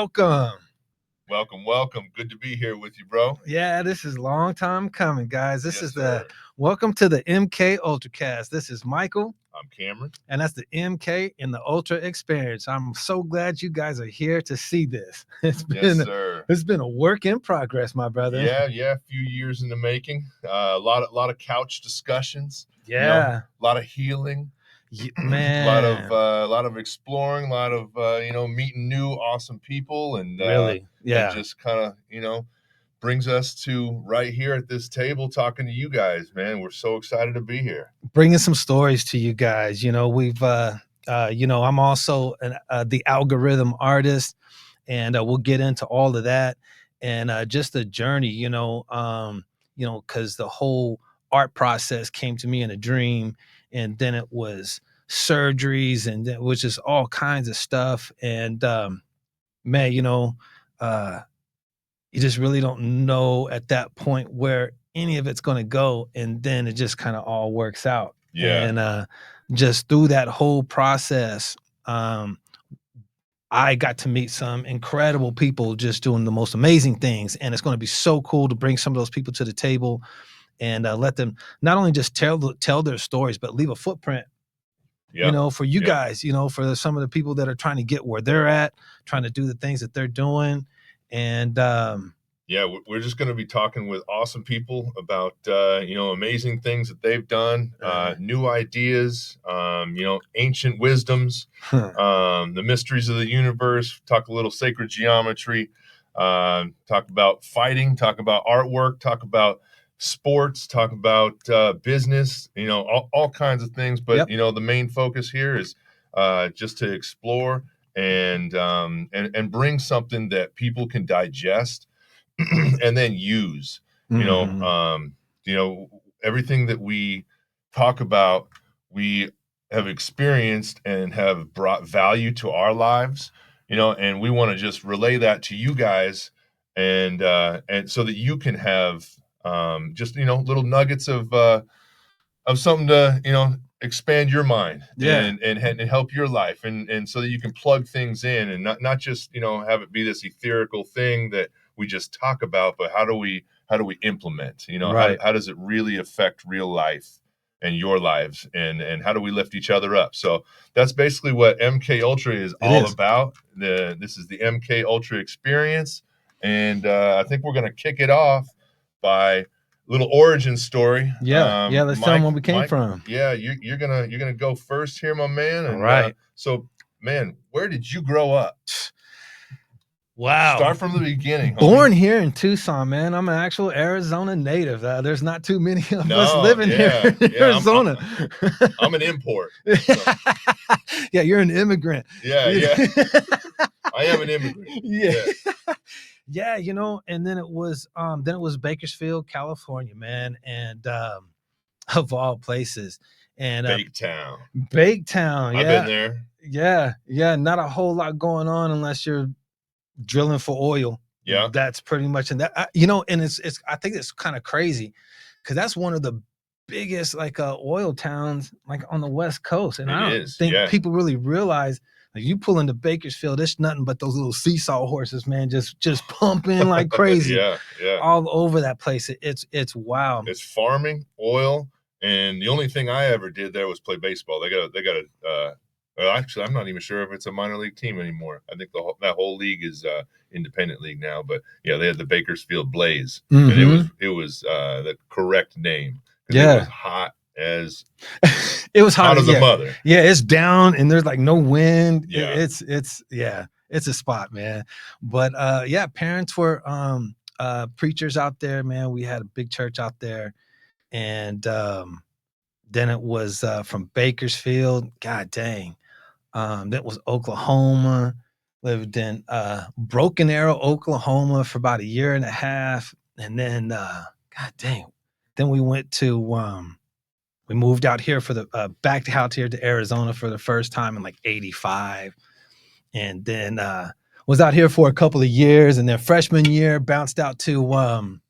welcome. Welcome. Good to be here with you, bro. Yeah, this is a long time coming, guys. This Yes, is sir. welcome to the MK Ultracast. This is Michael, I'm Cameron. and that's the MK in the Ultra Experience. I'm so glad you guys are here to see this. Yes, sir. It's been a work in progress, my brother. Yeah. A few years in the making. A lot of couch discussions. Yeah, a lot of healing. man. A lot of exploring. A lot of meeting new awesome people, and Really, yeah. and just kind of brings us to right here at this table talking to you guys, man. We're so excited to be here. Bringing some stories to you guys. I'm also the algorithm artist, and we'll get into all of that and just the journey, because the whole art process came to me in a dream, and then it was surgeries, and it was just all kinds of stuff. And man, you just really don't know at that point where any of it's going to go, and then it just kind of all works out. Yeah. And just through that whole process, I got to meet some incredible people just doing the most amazing things, and it's going to be so cool to bring some of those people to the table and let them not only just tell their stories, but leave a footprint. For you guys, for some of the people that are trying to get where they're at, trying to do the things that they're doing. And we're just going to be talking with awesome people about amazing things that they've done, new ideas, ancient wisdoms, the mysteries of the universe. Talk a little sacred geometry. Talk about fighting. Talk about artwork. Talk about sports. Talk about business. All kinds of things. But the main focus here is just to explore and bring something that people can digest and then use. Everything that we talk about, we have experienced and have brought value to our lives, and we want to just relay that to you guys, and so that you can have just little nuggets of something to expand your mind, and help your life, and so that you can plug things in, and not just have it be this ethereal thing that we just talk about, but how do we implement, how does it really affect real life and your lives, and how do we lift each other up? So that's basically what MK Ultra is all about. This is the MK Ultra experience, and I think we're going to kick it off by little origin story. Let's tell them where we came from. Yeah, you're gonna go first here, my man. And, all right. So, man, where did you grow up? Wow. Start from the beginning. Born here in Tucson, man. I'm an actual Arizona native. There's not too many of us living here in Arizona. I'm an import. So. Yeah, you're an immigrant. Yeah. I am an immigrant. Yeah, and then it was Bakersfield, California, man, and of all places. And Bake Town. I've been there. Yeah, not a whole lot going on unless you're drilling for oil. Yeah, that's pretty much. And that and it's I think it's kind of crazy because that's one of the biggest oil towns on the West Coast, and I don't think people really realize. Like, you pull into Bakersfield, it's nothing but those little seesaw horses, man, just pumping like crazy. Yeah, all over that place. It's wow. It's farming, oil, and the only thing I ever did there was play baseball. They got a actually, I'm not even sure if it's a minor league team anymore. I think that whole league is independent league now. But yeah, they had the Bakersfield Blaze, and it was the correct name. Yeah, it was hot as it was hot as a mother. Yeah, it's down and there's no wind. Yeah, it's a spot, man. But parents were preachers out there, man. We had a big church out there, and then it was from Bakersfield. God dang. That was Oklahoma. Lived in Broken Arrow, Oklahoma for about a year and a half. And then, God dang, then we went to, we moved out here for back out here to Arizona for the first time in 85. And then was out here for a couple of years. And then freshman year bounced out to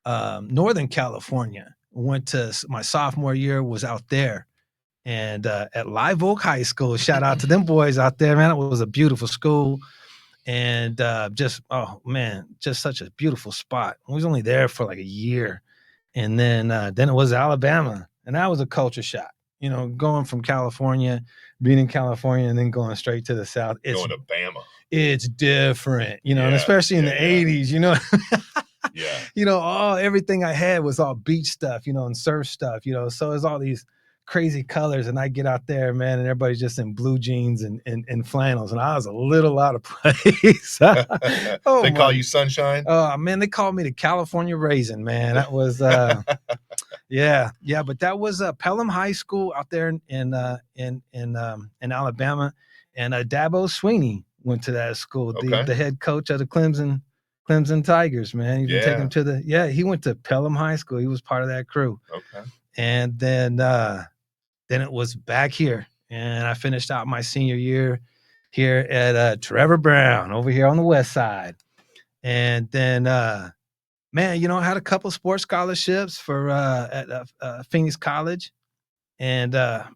Northern California. Went to my sophomore year, was out there. And at Live Oak High School, shout out to them boys out there, man. It was a beautiful school. and just, oh man, just such a beautiful spot. I was only there for like a year, and then it was Alabama, and that was a culture shock. Going from California, being in California, and then going straight to the South. Going to Bama. It's different, and Yeah, especially in the yeah. 80s, Yeah. Everything I had was all beach stuff, and surf stuff, so it's all these crazy colors, and I get out there, man, and everybody's just in blue jeans and flannels, and I was a little out of place. They call you Sunshine? Oh man, they called me the California Raisin, man. That was yeah, but that was Pelham High School out there in Alabama, and Dabo Sweeney went to that school, Okay. the head coach of the Clemson Tigers, man. You can take him to he went to Pelham High School. He was part of that crew. Okay. And then it was back here, and I finished out my senior year here at Trevor Brown over here on the west side. And then man, I had a couple sports scholarships for at Phoenix College, and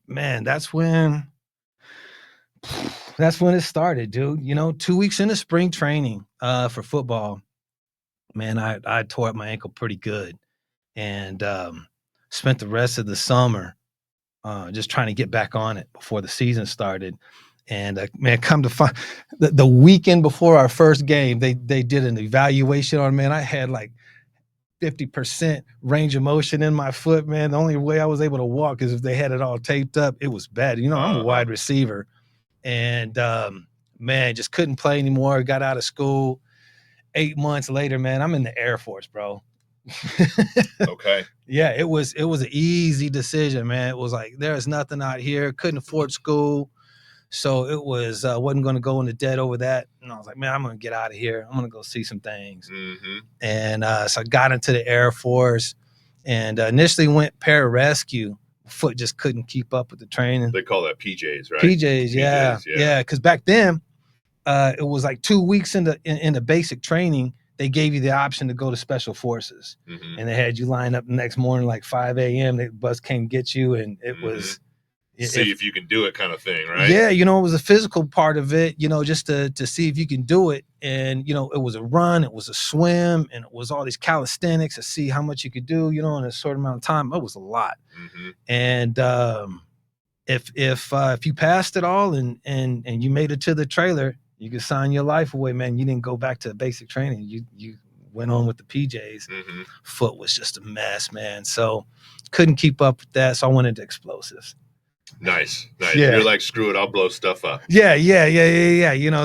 man, that's when it started, dude. 2 weeks into spring training for football, man, I tore up my ankle pretty good, and spent the rest of the summer just trying to get back on it before the season started. And man, come to find the weekend before our first game, they did an evaluation on me, and I had like 50% range of motion in my foot, man. The only way I was able to walk is if they had it all taped up. It was bad. I'm a wide receiver, and man, just couldn't play anymore. Got out of school. 8 months later, man, I'm in the Air Force, bro. Okay. Yeah, it was an easy decision, man. It was like, there's nothing out here. Couldn't afford school. So it was, wasn't going to go into debt over that. And I was like, man, I'm going to get out of here. I'm going to go see some things. Mm-hmm. And so I got into the Air Force, and initially went pararescue. Foot just couldn't keep up with the training. They call that PJs, right? PJs, yeah. Because back then, it was like 2 weeks into basic training, they gave you the option to go to special forces. Mm-hmm. And they had you line up the next morning, like 5 a.m. The bus came get you, and it was see if you can do it kind of thing, right? Yeah, it was a physical part of it, just to see if you can do it. And it was a run, it was a swim, and it was all these calisthenics to see how much you could do, in a short amount of time. It was a lot. Mm-hmm. And if you passed it all and you made it to the trailer, you could sign your life away, man. You didn't go back to basic training. You went on with the PJs. Mm-hmm. Foot was just a mess, man. So couldn't keep up with that. So I went into explosives. Nice. Yeah. You're like, screw it, I'll blow stuff up. Yeah.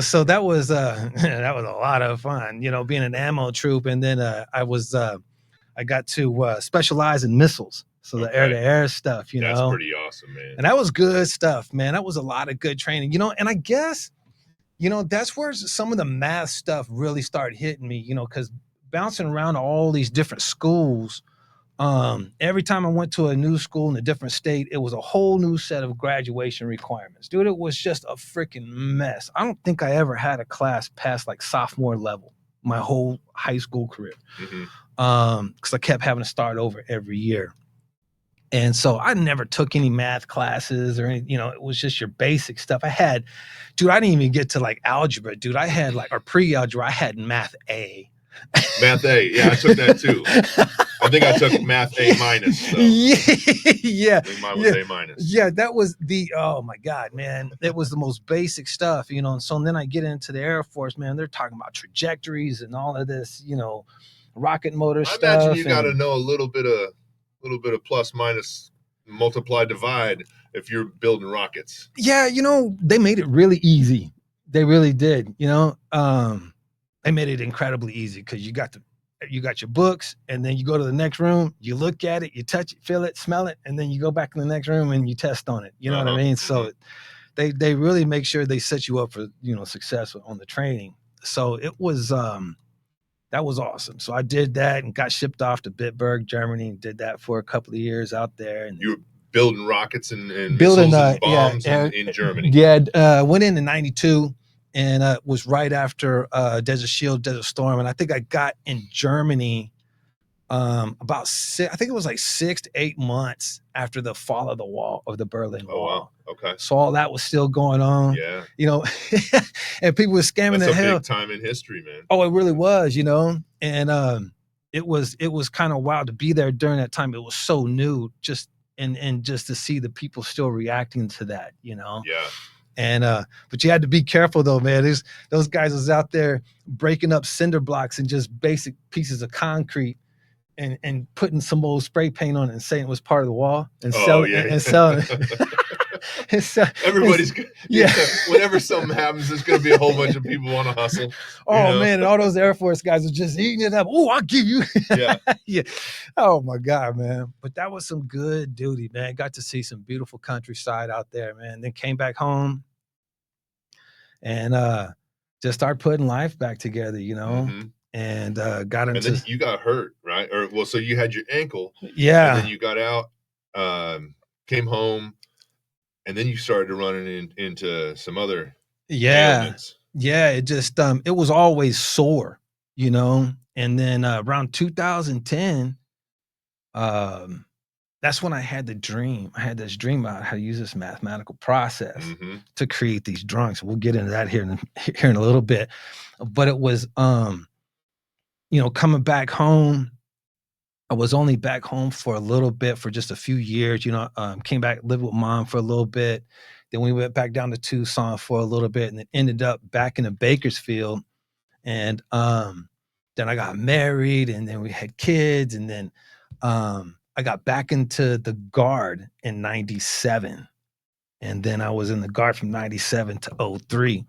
So that was that was a lot of fun, being an ammo troop. And then I got to specialize in missiles. So the air-to-air stuff, That's pretty awesome, man. And that was good stuff, man. That was a lot of good training, and I guess, that's where some of the math stuff really started hitting me, because bouncing around all these different schools, every time I went to a new school in a different state, it was a whole new set of graduation requirements. Dude, it was just a freaking mess. I don't think I ever had a class past like sophomore level my whole high school career. Mm-hmm. Because I kept having to start over every year. And so I never took any math classes or any, it was just your basic stuff. I didn't even get to like algebra, dude. I had or pre-algebra, I had math A. Math A. Yeah, I took that too. I think I took math A minus. So. Yeah. I think mine was A minus. Yeah, that was oh my God, man. It was the most basic stuff, And so then I get into the Air Force, man. They're talking about trajectories and all of this, rocket motor stuff. I imagine you got to know a little bit of plus, minus, multiply, divide if you're building rockets. Yeah, they made it really easy. They really did, They made it incredibly easy because you got your books, and then you go to the next room, you look at it, you touch it, feel it, smell it, and then you go back in the next room and you test on it. You know what I mean? So they really make sure they set you up for, success on the training. So it was that was awesome. So I did that and got shipped off to Bitburg, Germany, and did that for a couple of years out there. And you were building rockets and missiles and bombs in Germany. Yeah, went in 92, and it was right after Desert Shield, Desert Storm. And I think I got in Germany about I think it was like 6 to 8 months after the fall of the wall of the Berlin Oh, wow. Wall. Okay. So all that was still going on, Yeah. you know, and people were scamming That's the a hell. big time in history, man. Oh, it really was, you know, and it was kind of wild to be there during that time. It was so new, just and just to see the people still reacting to that, you know. Yeah. And but you had to be careful though, man. Those guys was out there breaking up cinder blocks and just basic pieces of concrete and putting some old spray paint on it and saying it was part of the wall and selling and selling it. Everybody's yeah. Whenever something happens, there's going to be a whole bunch of people want to hustle. Oh man, and all those Air Force guys are just eating it up. Oh, I'll give you. Yeah. Yeah. Oh my God, man. But that was some good duty, man. Got to see some beautiful countryside out there, man. Then came back home and just start putting life back together, you know. Mm-hmm. And got into. And then you got hurt, right? Or well, so you had your ankle, yeah. and then you got out, came home, and then you started running into some other ailments. Yeah. It just it was always sore, you know. And then around 2010, that's when I had the dream. I had this dream about how to use this mathematical process to create these drawings. We'll get into that here in a little bit. But it was you know, coming back home. I was only back home for a little bit, for just a few years, you know. Came back, lived with mom for a little bit. Then we went back down to Tucson for a little bit and then ended up back in the Bakersfield. And then I got married and then we had kids. And then I got back into the Guard in 97. And then I was in the Guard from 97 to 03.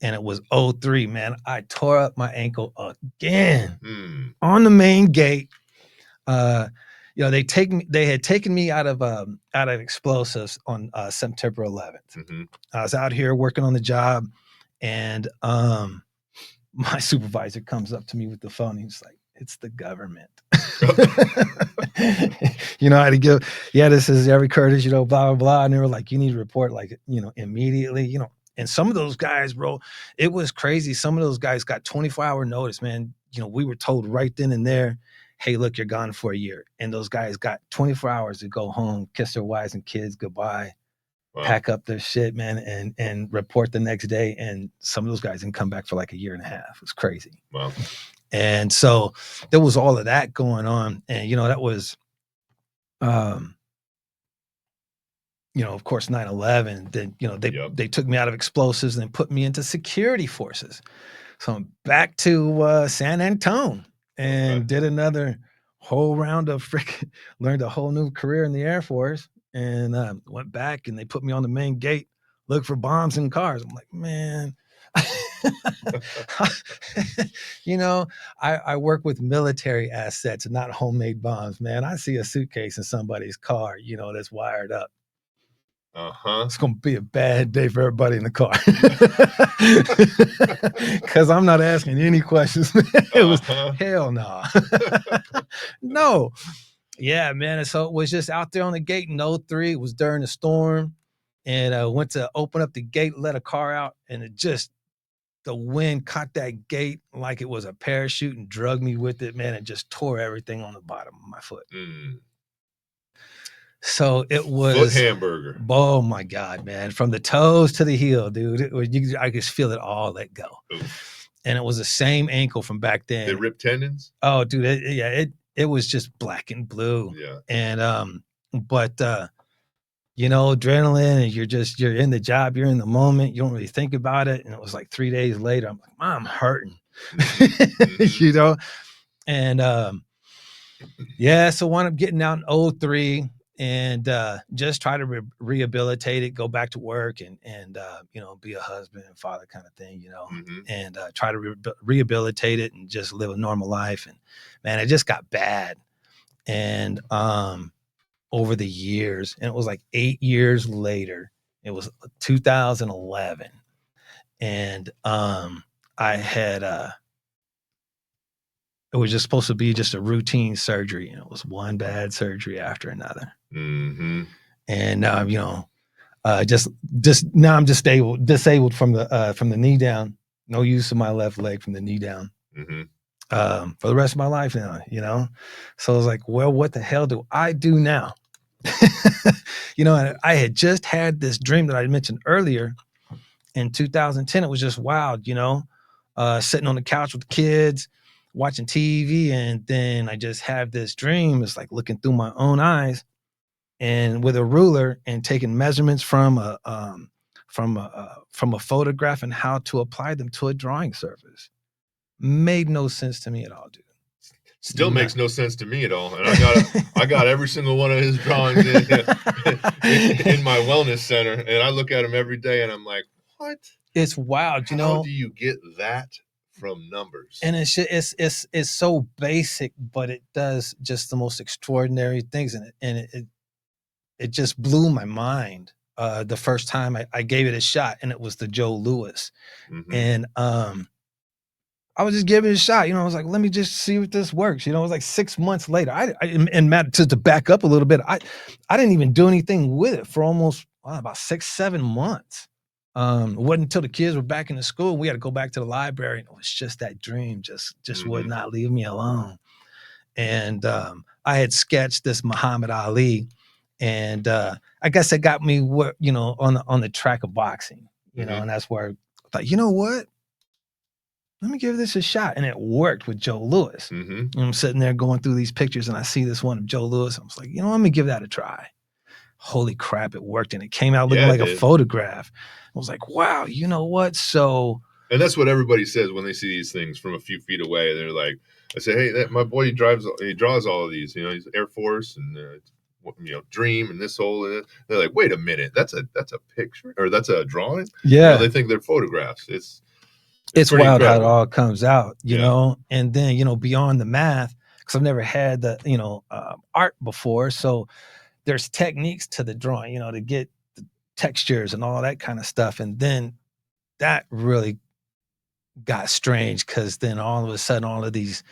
And it was 03, man. I tore up my ankle again on the main gate. You know, they had taken me out of explosives on September 11th. I was out here working on the job, and my supervisor comes up to me with the phone. He's like, "It's the government." You know, I had to give, this is every Curtis, you know, blah blah blah. And they were like, "You need to report, like, you know, immediately." You know, and some of those guys, bro, it was crazy. Some of those guys got 24-hour notice, man. You know, we were told right then and there, "Hey, look, you're gone for a year." And those guys got 24 hours to go home, kiss their wives and kids goodbye, pack up their shit, man, and report the next day. And some of those guys didn't come back for like a year and a half. It was crazy. Wow. And so there was all of that going on. And, you know, that was, you know, of course, 9/11. Then, you know, they took me out of explosives and put me into security forces. So I'm back to San Antonio and did another whole round of learned a whole new career in the Air Force, and went back and they put me on the main gate, look for bombs in cars. I'm like, man, you know, I work with military assets and not homemade bombs, man. I see a suitcase in somebody's car, you know, that's wired up. It's gonna be a bad day for everybody in the car. Because I'm not asking any questions. It was hell no. No. Yeah, man. And so it was just out there on the gate in 03. It was during the storm. And I went to open up the gate, let a car out, and the wind caught that gate like it was a parachute and drugged me with it, man, and just tore everything on the bottom of my foot. So it was foot hamburger. Oh my God, man. From the toes to the heel, dude. I could feel it all let go. Oof. And it was the same ankle from back then. They ripped tendons? Oh, dude. It was just black and blue. Yeah. And but you know, adrenaline, and you're in the job, you're in the moment, you don't really think about it. And it was like 3 days later, I'm like, I'm hurting. You know? And so wound up getting out in 03. And just try to rehabilitate it, go back to work, and you know, be a husband and father kind of thing, you know, and try to rehabilitate it and just live a normal life. And man, it just got bad. And over the years, and it was like 8 years later, it was 2011, and I had it was just supposed to be just a routine surgery, and it was one bad surgery after another. And you know, just now I'm just disabled from the knee down. No use of my left leg from the knee down. for the rest of my life now, So I was like, well, what the hell do I do now? And I had just had this dream that I mentioned earlier in 2010. It was just wild, sitting on the couch with the kids, watching TV. And then I just have this dream. It's like looking through my own eyes and with a ruler and taking measurements from a photograph and how to apply them to a drawing surface. Made no sense to me at all, dude. Still makes no sense to me at all. And I got every single one of his drawings in my wellness center, and I look at them every day, and I'm like, what? It's wild, How do you get that from numbers? And it's so basic, but it does just the most extraordinary things in it, and it just blew my mind the first time I gave it a shot, and it was the Joe Louis, and I was just giving it a shot. I was like, let me just see if this works. It was like 6 months later. And Matt, to back up a little bit, I didn't even do anything with it for almost about 6-7 months. It wasn't until the kids were back in the school, we had to go back to the library, and it was just that dream just would not leave me alone. And I had sketched this Muhammad Ali, and I guess it got me on the track of boxing, and that's where I thought, you know what? Let me give this a shot. And it worked with Joe Louis. And I'm sitting there going through these pictures, and I see this one of Joe Louis. I was like, let me give that a try. Holy crap, it worked. And it came out looking like a photograph. I was like, wow, you know what? So. And that's what everybody says when they see these things from a few feet away. They're like, I say, hey, my boy, he draws all of these. He's Air Force and Dream and this whole. They're like, wait a minute, that's a picture or that's a drawing. Yeah, they think they're photographs. It's wild how it all comes out, know, and then, beyond the math, because I've never had the, art before. So there's techniques to the drawing, to get the textures and all that kind of stuff. And then that really got strange because then all of a sudden, all of these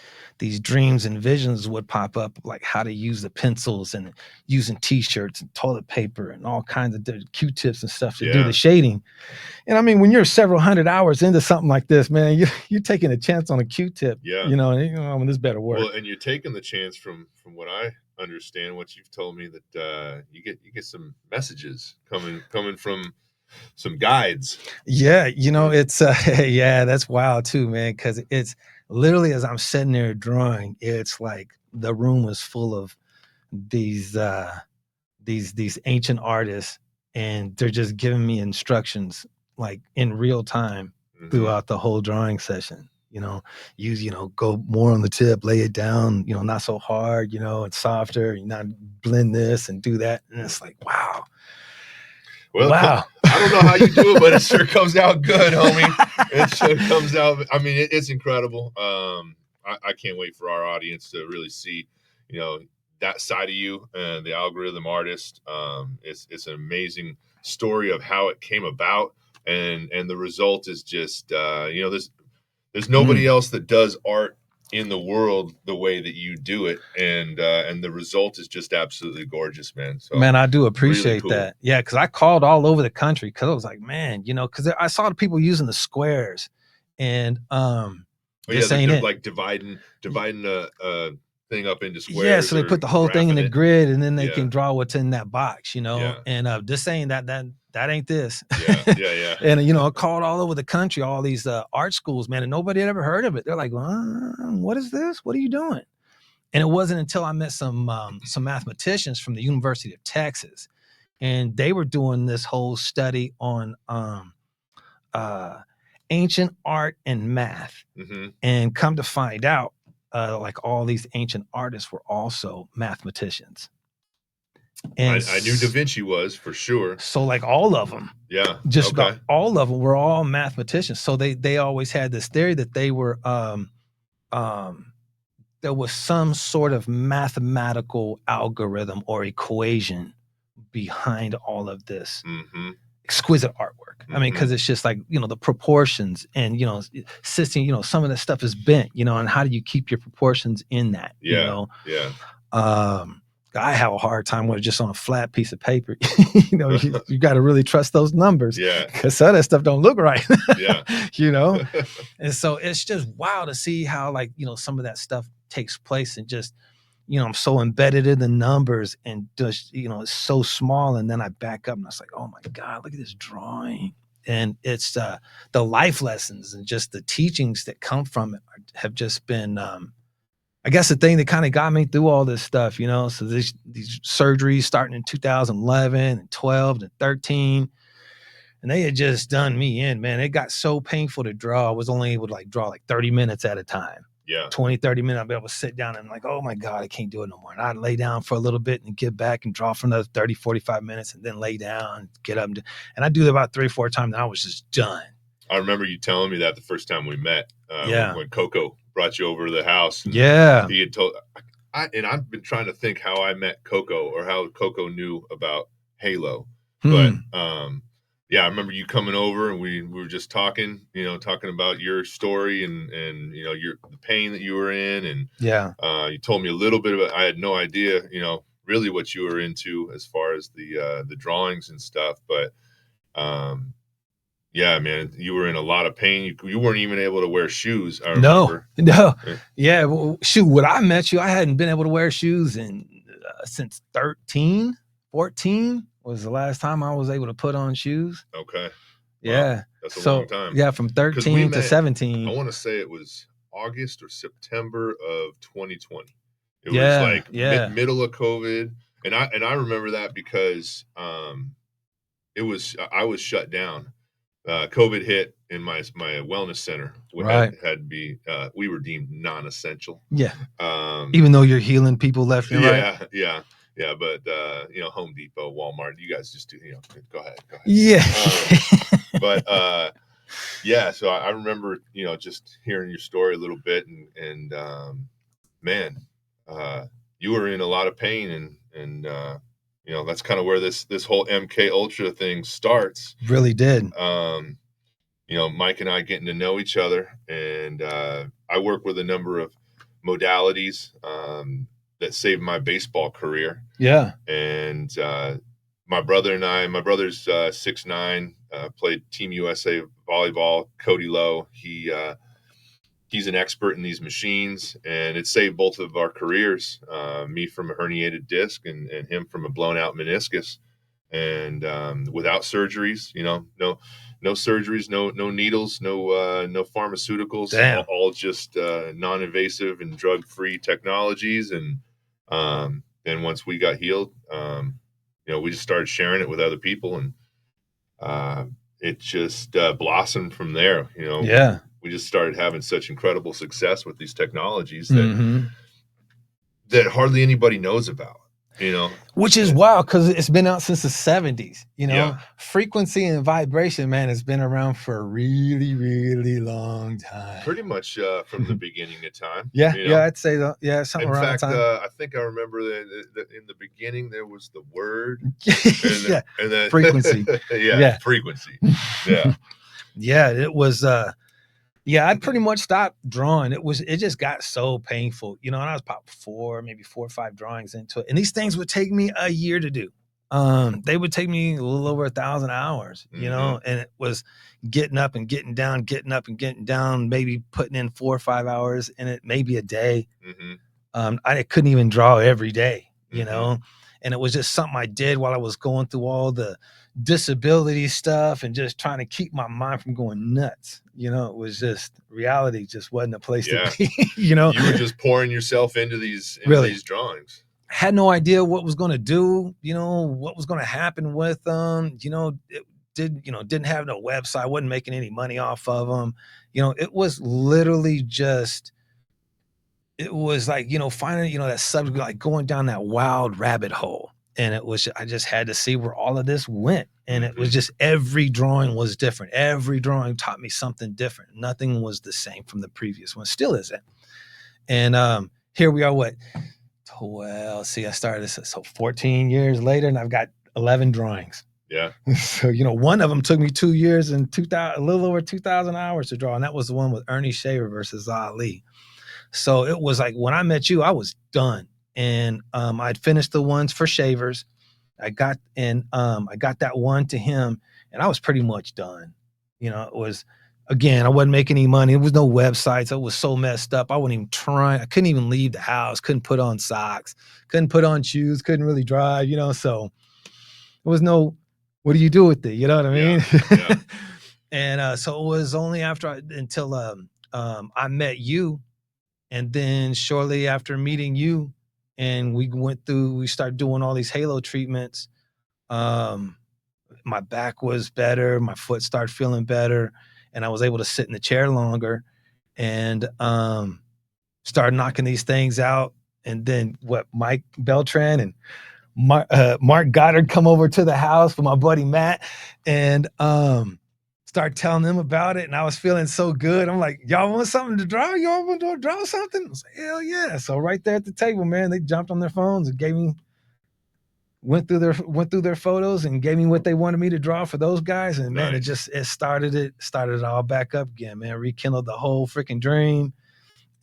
dreams and visions would pop up, like how to use the pencils and using T-shirts and toilet paper and all kinds of Q-tips and stuff to do the shading. And I mean, when you're several hundred hours into something like this, man, you're taking a chance on a Q-tip. Yeah. This better work. Well, and you're taking the chance from what I understand, what you've told me, that you get some messages coming from some guides. Yeah, it's that's wild too, man, because it's literally as I'm sitting there drawing, it's like the room was full of these ancient artists, and they're just giving me instructions like in real time throughout the whole drawing session. Go more on the tip, lay it down, not so hard, and softer, not blend this and do that. And it's like, wow. Well, wow. I don't know how you do it, but it sure comes out good, homie. It sure comes out. I mean, it's incredible. I can't wait for our audience to really see, that side of you, the algorithm artist. It's an amazing story of how it came about, and the result is just, there's nobody else that does art in the world the way that you do it, and the result is just absolutely gorgeous, man. So, man, I do appreciate really cool. that. Yeah, because I called all over the country because I was like, man, because I saw the people using the squares, and they're like dividing a thing up into squares. Yeah, so they put the whole thing in the grid, and then they can draw what's in that box, and just saying that ain't this. Yeah. And I called all over the country, all these art schools, man, and nobody had ever heard of it. They're like, what is this? What are you doing? And it wasn't until I met some mathematicians from the University of Texas, and they were doing this whole study on ancient art and math, and come to find out, like all these ancient artists were also mathematicians. And I knew Da Vinci was, for sure. So like all of them, just about all of them were all mathematicians. So they always had this theory that they were there was some sort of mathematical algorithm or equation behind all of this exquisite artwork. I mean, because it's just like, the proportions and, system, some of the stuff is bent, and how do you keep your proportions in that, I have a hard time with it just on a flat piece of paper. You got to really trust those numbers. Yeah. Because some of that stuff don't look right. Yeah. And so it's just wow to see how, like, some of that stuff takes place, and just, I'm so embedded in the numbers, and just, it's so small. And then I back up and I was like, oh my God, look at this drawing. And it's the life lessons and just the teachings that come from it have just been, I guess, the thing that kind of got me through all this stuff, So these surgeries starting in 2011 and 12 and 13, and they had just done me in, man. It got so painful to draw. I was only able to like draw like 30 minutes at a time. Yeah. 20, 30 minutes. I'd be able to sit down and like, oh my God, I can't do it no more. And I'd lay down for a little bit and get back and draw for another 30, 45 minutes, and then lay down, get up. And I do that about 3 or 4 times, and I was just done. I remember you telling me that the first time we met, when Coco brought you over to the house. And yeah. He had told, and I've been trying to think how I met Coco, or how Coco knew about Haloe. But yeah, I remember you coming over, and we were just talking about your story and the pain that you were in, and you told me a little bit about. I had no idea, really what you were into as far as the drawings and stuff, but yeah, man, you were in a lot of pain. You weren't even able to wear shoes. I remember. No. Yeah, well, shoot, when I met you, I hadn't been able to wear shoes since 13, 14 was the last time I was able to put on shoes. Okay. Yeah. Wow. That's a long time. Yeah, from 13 to 17. I want to say it was August or September of 2020. It was like middle of COVID. And I remember that because I was shut down. COVID hit in my wellness center. We had to be, we were deemed non-essential. Yeah. Even though you're healing people left and right. Yeah. But, Home Depot, Walmart, you guys just do, go ahead. Yeah. So I remember, just hearing your story a little bit, and man, you were in a lot of pain, and that's kind of where this whole MK Ultra thing starts. Really did. Mike and I getting to know each other, and I work with a number of modalities that saved my baseball career. Yeah. And my brother's 6'9", played Team USA volleyball. Cody Lowe, he's an expert in these machines, and it saved both of our careers. Me from a herniated disc, and him from a blown out meniscus. And without surgeries, no surgeries, no needles, no pharmaceuticals, all just non-invasive and drug-free technologies. And then once we got healed, we just started sharing it with other people, and it just blossomed from there. We just started having such incredible success with these technologies that hardly anybody knows about. Which is wild, because it's been out since the 70s. Frequency and vibration, man, has been around for a really, really long time. Pretty much from the beginning of time. I'd say that. Yeah, something around that time. I think I remember that in the beginning there was the word, and then frequency. Frequency. Yeah, it was. I pretty much stopped drawing. It just got so painful, and I was probably maybe 4 or 5 drawings into it. And these things would take me a year to do. They would take me a little over 1,000 hours, and it was getting up and getting down, maybe putting in 4 or 5 hours in it, maybe a day. I couldn't even draw every day, and it was just something I did while I was going through all the disability stuff and just trying to keep my mind from going nuts. It was just, reality just wasn't a place to be. You were just pouring yourself into these drawings. Had no idea what was going to do, what was going to happen with them. Didn't have no website, wasn't making any money off of them. It was literally just, it was like, finding, that subject, like going down that wild rabbit hole. And I just had to see where all of this went. And it was just, every drawing was different. Every drawing taught me something different. Nothing was the same from the previous one. Still isn't. And here we are, I started this, so 14 years later, and I've got 11 drawings. Yeah. So, one of them took me 2 years and a little over 2,000 hours to draw. And that was the one with Ernie Shaver versus Ali. So it was like, when I met you, I was done. and I'd finished the ones for shavers. I got that one to him, and I was pretty much done. It was, again, I wasn't making any money. There was no websites. I was so messed up. I wasn't even trying. I couldn't even leave the house. Couldn't put on socks. Couldn't put on shoes. Couldn't really drive. So there was no. What do you do with it? You know what I mean? Yeah. And so it was only until I met you, and then shortly after meeting you, and we started doing all these Haloe treatments. My back was better, my foot started feeling better, and I was able to sit in the chair longer, and start knocking these things out. And then Mike Beltran and Mark Goddard come over to the house with my buddy Matt, and start telling them about it. And I was feeling so good. I'm like, y'all want something to draw? Y'all want to draw something? I was like, hell yeah. So right there at the table, man, they jumped on their phones and went through their photos and gave me what they wanted me to draw for those guys. And man, Nice. it started it all back up again, man. Rekindled the whole freaking dream.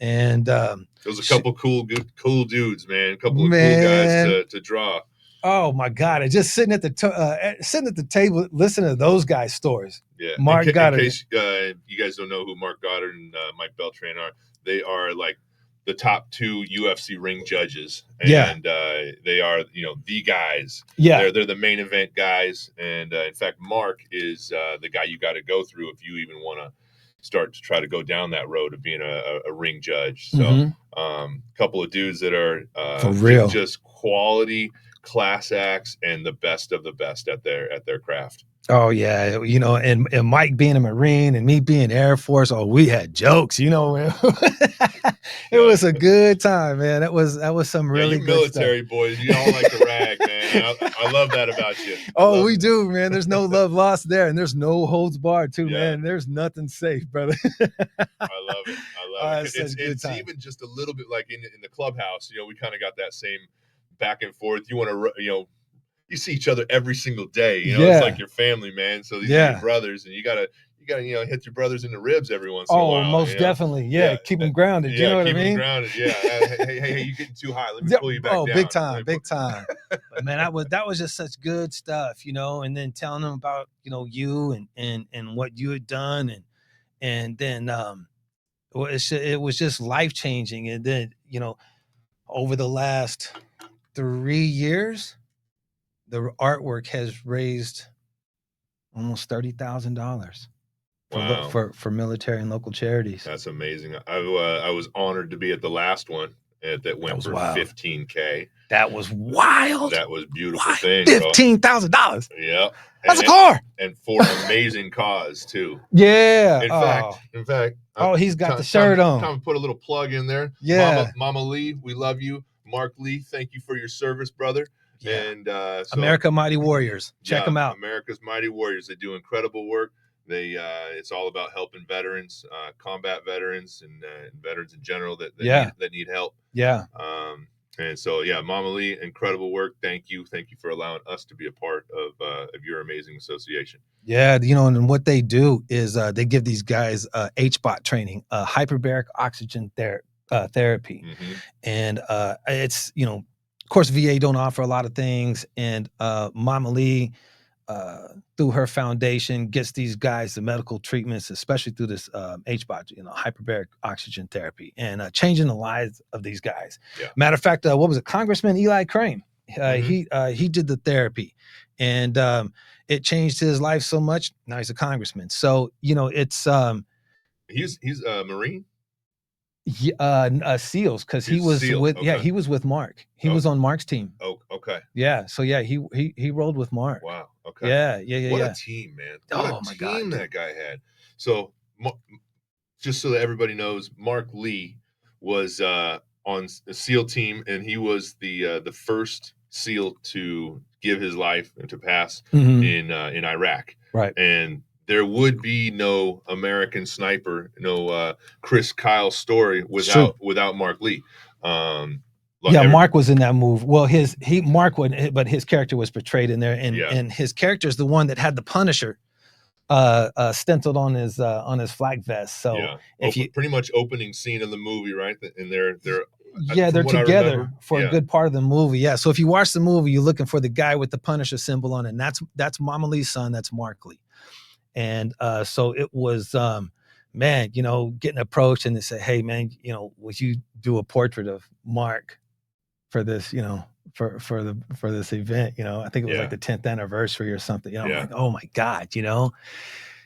And there was a couple cool dudes, man. A couple of cool guys to draw. Oh my God! I just sitting at the table, listening to those guys' stories. Yeah, Mark Goddard. In case you guys don't know who Mark Goddard and Mike Beltran are, they are like the top 2 UFC ring judges, and they are the guys. Yeah, they're the main event guys, and in fact, Mark is the guy you got to go through if you even want to start to try to go down that road of being a ring judge. So, couple of dudes that are for real, just quality class acts and the best of the best at their craft. Oh yeah, and Mike being a Marine and me being Air Force, we had jokes, It was a good time, man. That was some really good military stuff. Boys. You don't like to rag, man. I love that about you. We do, man. There's no love lost there, and there's no holds barred too, man. There's nothing safe, brother. I love it. It's even just a little bit like in the clubhouse. We kind of got that same back and forth. You want to, you see each other every single day. It's like your family, man. So these are your brothers, and you gotta hit your brothers in the ribs every once in a while. Most definitely. Yeah. Keep them grounded. You know what I mean? Keep them grounded. Yeah. Hey, you getting too high. Let me pull you back down. Big time. But man, that was just such good stuff, and then telling them about, you and what you had done. And then, it was just life-changing. And then, over the last 3 years, the artwork has raised almost $30,000 for military and local charities. That's amazing. I was honored to be at the last one that went for $15K. That was wild. That was beautiful thing. $15,000. Yeah, that's a car, and for an amazing cause too. Yeah. In fact. He's got the shirt on. Time to put a little plug in there. Yeah, Mama Lee, we love you. Mark Lee, thank you for your service, brother. Yeah. And America Mighty Warriors. Check them out. America's Mighty Warriors. They do incredible work. It's all about helping veterans, combat veterans, and veterans in general that need help. Yeah. And so, Mama Lee, incredible work. Thank you for allowing us to be a part of your amazing association. Yeah, and what they do is they give these guys HBOT training, hyperbaric oxygen therapy, and it's of course VA don't offer a lot of things, and Mama Lee, through her foundation, gets these guys the medical treatments, especially through this HBOT, hyperbaric oxygen therapy, and changing the lives of these guys. Yeah. Matter of fact, what was it? Congressman Eli Crane, he did the therapy, and it changed his life so much. Now he's a congressman. So it's he's a Marine. SEALs, because he was with he was with Mark. He was on Mark's team. Oh, okay. Yeah, so he rolled with Mark. Wow. Okay. Yeah. What a team, man! What a team that guy had. So, just so that everybody knows, Mark Lee was on the SEAL team, and he was the first SEAL to give his life and to pass in Iraq. Right. And there would be no American Sniper, no Chris Kyle story without Mark Lee. Mark was in that move. Well, Mark wasn't, but his character was portrayed in there, and his character is the one that had the Punisher stenciled on his flak vest. So pretty much opening scene of the movie, right? And they're Yeah, they're from what I together remember. for a Yeah. good part of the movie. Yeah. So if you watch the movie, you're looking for the guy with the Punisher symbol on it. And that's Mama Lee's son. That's Mark Lee. And so it was, man, you know, getting approached and they say, hey, man, you know, would you do a portrait of Mark for this, you know, for this event? You know, I think it was like Yeah. the 10th anniversary or something. You know, I'm Yeah. like, oh my God, you know.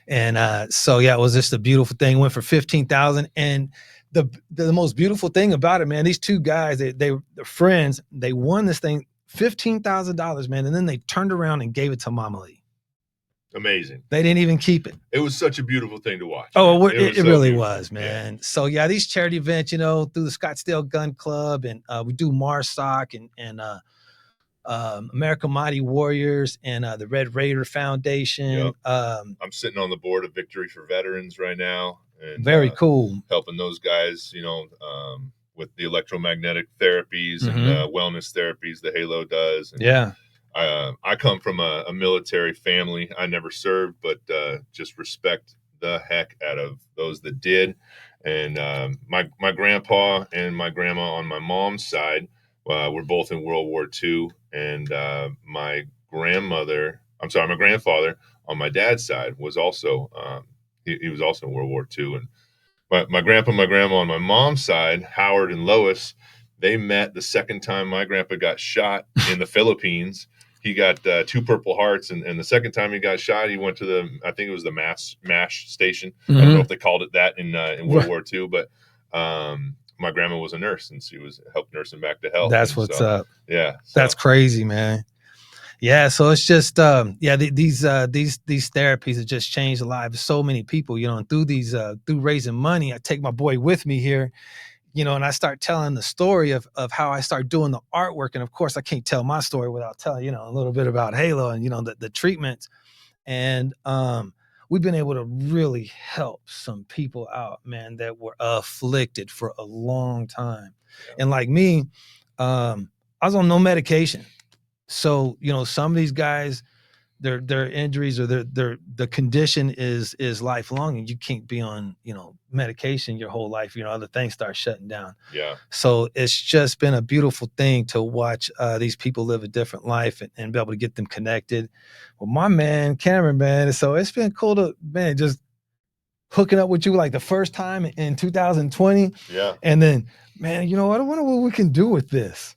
And so yeah, it was just a beautiful thing. Went for 15,000. And the most beautiful thing about it, man, these two guys, they're friends. They won this thing $15,000, man, and then they turned around and gave it to Mama Lee. Amazing. They didn't even keep it. It was such a beautiful thing to watch. Oh, It was it so really beautiful. was, man. So yeah, these charity events, you know, through the Scottsdale Gun Club, and we do MARSOC and American Mighty Warriors and the Red Raider Foundation. Yep. I'm sitting on the board of Victory for Veterans right now, and Very cool. helping those guys, you know, with the electromagnetic therapies and wellness therapies that Haloe does. And Yeah. I come from a military family. I never served, but just respect the heck out of those that did. And my grandpa and my grandma on my mom's side were both in World War II, and my grandfather on my dad's side was also he was also in World War II. And my grandpa and my grandma on my mom's side, Howard and Lois, they met the second time my grandpa got shot in the Philippines. He got 2 Purple Hearts, and the second time he got shot, he went to I think it was the MASH station. I don't know if they called it that in World War II, but my grandma was a nurse, and she was helped nurse him back to health. That's and what's so, up. Yeah, that's crazy, man. Yeah, so it's just these therapies have just changed the lives of so many people, you know. And through raising money, I take my boy with me here, you know, and I start telling the story of how I start doing the artwork. And of course, I can't tell my story without telling, you know, a little bit about Haloe and, you know, the treatments. And we've been able to really help some people out, man, that were afflicted for a long time. Yeah. And like me, I was on no medication. So, you know, some of these guys, their injuries or the condition is lifelong, and you can't be on, you know, medication your whole life. You know, other things start shutting down. Yeah. So it's just been a beautiful thing to watch these people live a different life and be able to get them connected. Well, my man, Kameron, man. So it's been cool to, man, just hooking up with you like the first time in 2020. Yeah. And then, man, you know, I don't wonder what we can do with this.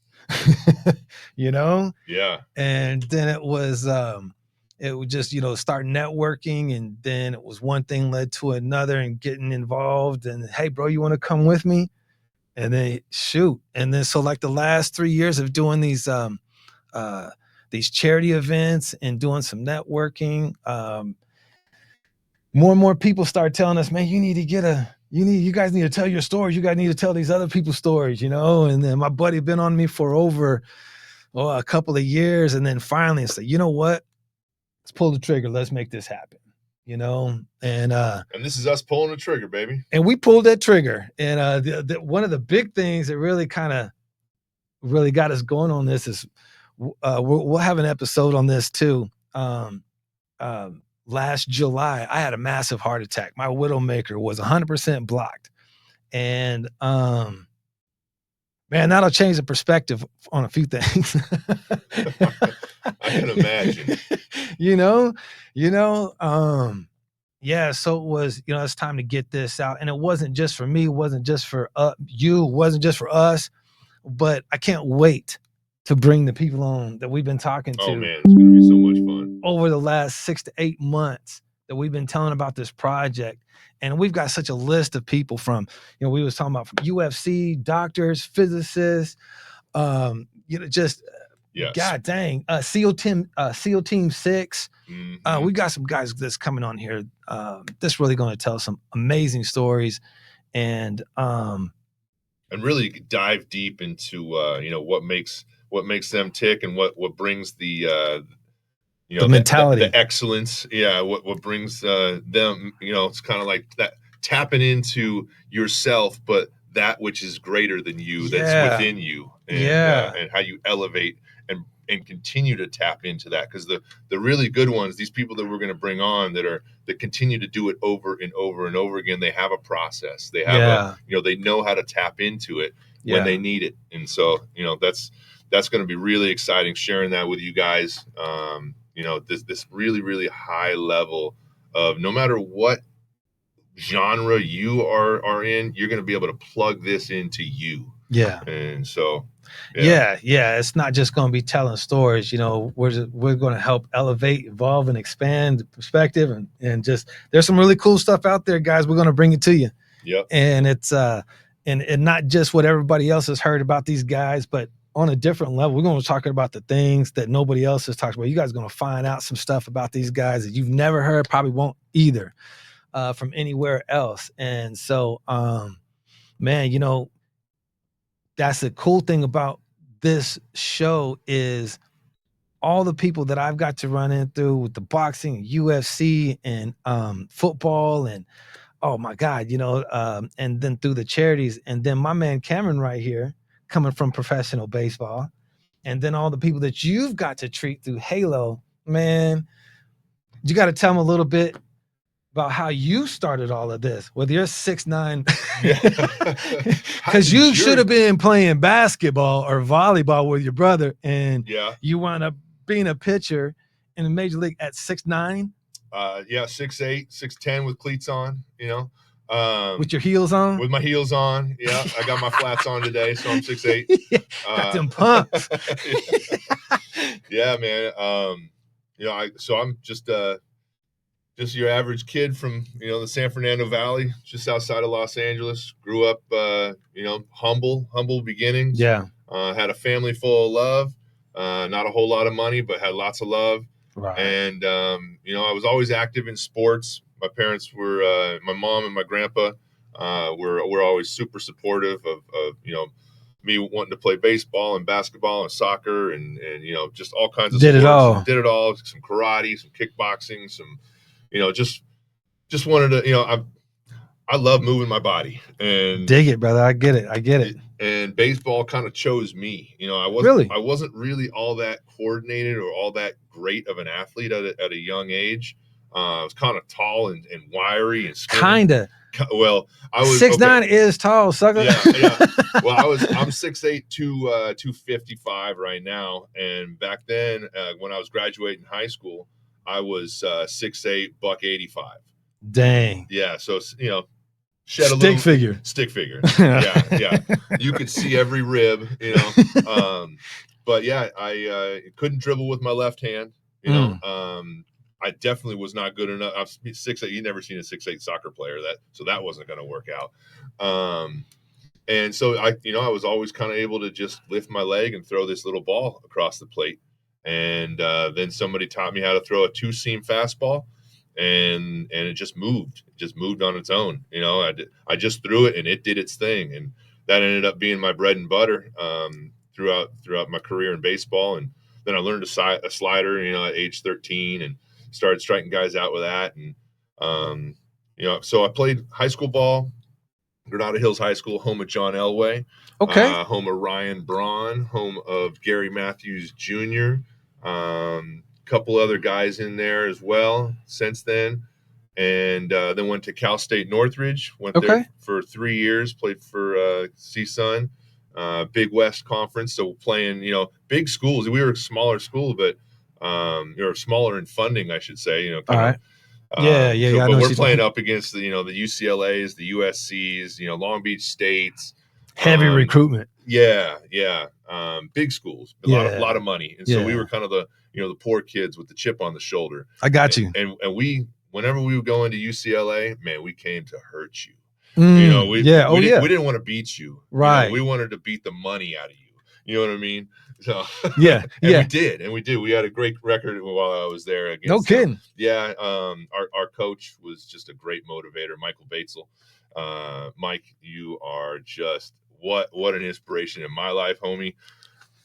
You know? Yeah. And then it would just, you know, start networking, and then it was one thing led to another and getting involved, and hey bro, you want to come with me? And then shoot. And then so like the last 3 years of doing these charity events and doing some networking, more and more people start telling us, man, you guys need to tell your stories. You guys need to tell these other people's stories, you know. And then my buddy been on me for over a couple of years, and then finally it's like, you know what? Let's pull the trigger. Let's make this happen, you know? And this is us pulling the trigger, baby. And we pulled that trigger. And one of the big things that really got us going on this is we'll have an episode on this too. Last July, I had a massive heart attack. My widowmaker was 100% blocked. And man, that'll change the perspective on a few things. I can imagine. Yeah, so it was, you know, it's time to get this out. And it wasn't just for me, it wasn't just for you, it wasn't just for us, but I can't wait to bring the people on that we've been talking to. Oh man, it's gonna be so much fun. Over the last 6 to 8 months that we've been telling about this project. And we've got such a list of people from, you know, we was talking about from UFC, doctors, physicists, you know, just yes. God dang, SEAL Team 6. We got some guys that's coming on here that's really going to tell some amazing stories and really dive deep into you know, what makes them tick, and what brings the you know, the mentality, the excellence. Yeah, what brings them, you know, it's kind of like that, tapping into yourself, but that which is greater than you, that's within you, and and how you elevate and continue to tap into that. Because the really good ones, these people that we're going to bring on that continue to do it over and over and over again, they have a process. They have you know, they know how to tap into it. when Yeah. they need it. And so, that's going to be really exciting sharing that with you guys. This really, really high level of no matter what genre you are in, you're going to be able to plug this into you. Yeah. And so, Yeah. It's not just going to be telling stories. We're going to help elevate, evolve, and expand the perspective, and just there's some really cool stuff out there, guys. We're going to bring it to you. Yep. And it's and not just what everybody else has heard about these guys, but on a different level. We're going to talk about the things that nobody else has talked about. You guys are going to find out some stuff about these guys that you've never heard, probably won't either, from anywhere else. And so, man, that's the cool thing about this show is all the people that I've got to run in through with the boxing, UFC, and football, and oh my God, and then through the charities, and then my man Kameron right here, coming from professional baseball, and then all the people that you've got to treat through Haloe, man. You got to tell them a little bit about how you started all of this. Whether you're 6'9", because you should have been playing basketball or volleyball with your brother, and you wound up being a pitcher in the major league at 6'9". 6'8", 6'10" with cleats on. With your heels on? With my heels on. Yeah, I got my flats on today, so I'm 6'8". Got them pumps. Yeah, man. So I'm just your average kid from the San Fernando Valley, just outside of Los Angeles. Grew up, humble beginnings. Yeah. Had a family full of love. Not a whole lot of money, but had lots of love. Right. And I was always active in sports. My parents were, my mom and my grandpa were always super supportive of me wanting to play baseball and basketball and soccer and just all kinds of sports. Did it all. Some karate, some kickboxing, some just wanted to. I love moving my body and dig it, brother. I get it. And baseball kind of chose me. I wasn't really all that coordinated or all that great of an athlete at a young age. I was kind of tall and wiry and skinny. Kinda. Well, I was 6'9" is tall, sucker. Yeah. Well, I'm 6'8", 255 right now, and back then when I was graduating high school, I was 6'8", $185. Dang. Yeah, so shed a little stick figure. Yeah. You could see every rib, but yeah, I couldn't dribble with my left hand. I definitely was not good enough. I'm 6'8". You never seen a 6'8" soccer player, so that wasn't going to work out. And so I was always kind of able to just lift my leg and throw this little ball across the plate. And then somebody taught me how to throw a two-seam fastball, and it just moved. It just moved on its own. I just threw it and it did its thing, and that ended up being my bread and butter throughout my career in baseball. And then I learned a slider, at age 13, and started striking guys out with that. And so I played high school ball. Granada Hills High School, home of John Elway. Okay. Home of Ryan Braun, home of Gary Matthews Jr., couple other guys in there as well since then. And then went to Cal State Northridge, went there for 3 years, played for CSUN, Big West Conference. So playing, big schools. We were a smaller school, but smaller in funding, I should say, all right. But we're playing up against the UCLAs, the USCs, Long Beach States. Heavy recruitment. Yeah. Big schools, a lot of money. And so we were kind of the poor kids with the chip on the shoulder. I got you. And we, whenever we would go into UCLA, man, we came to hurt you. We didn't want to beat you. Right. We wanted to beat the money out of you. You know what I mean? So we did. We had a great record while I was there. No kidding. Our coach was just a great motivator, Michael Batesel. Mike, you are just what an inspiration in my life, homie.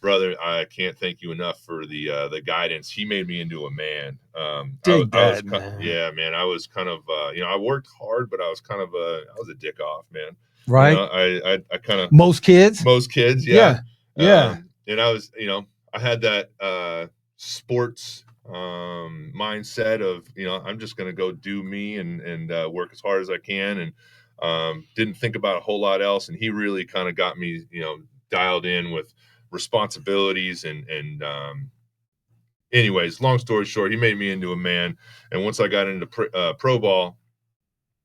Brother, I can't thank you enough for the guidance. He made me into a man. Man. Yeah, man. I was kind of I worked hard, but I was kind of I was a dick off, man. Right. I kind of most kids. Yeah. And I was, I had that sports mindset of, I'm just going to go do me and work as hard as I can. And Didn't think about a whole lot else, and he really kind of got me, dialed in with responsibilities and anyways, long story short, he made me into a man. And once I got into pro ball,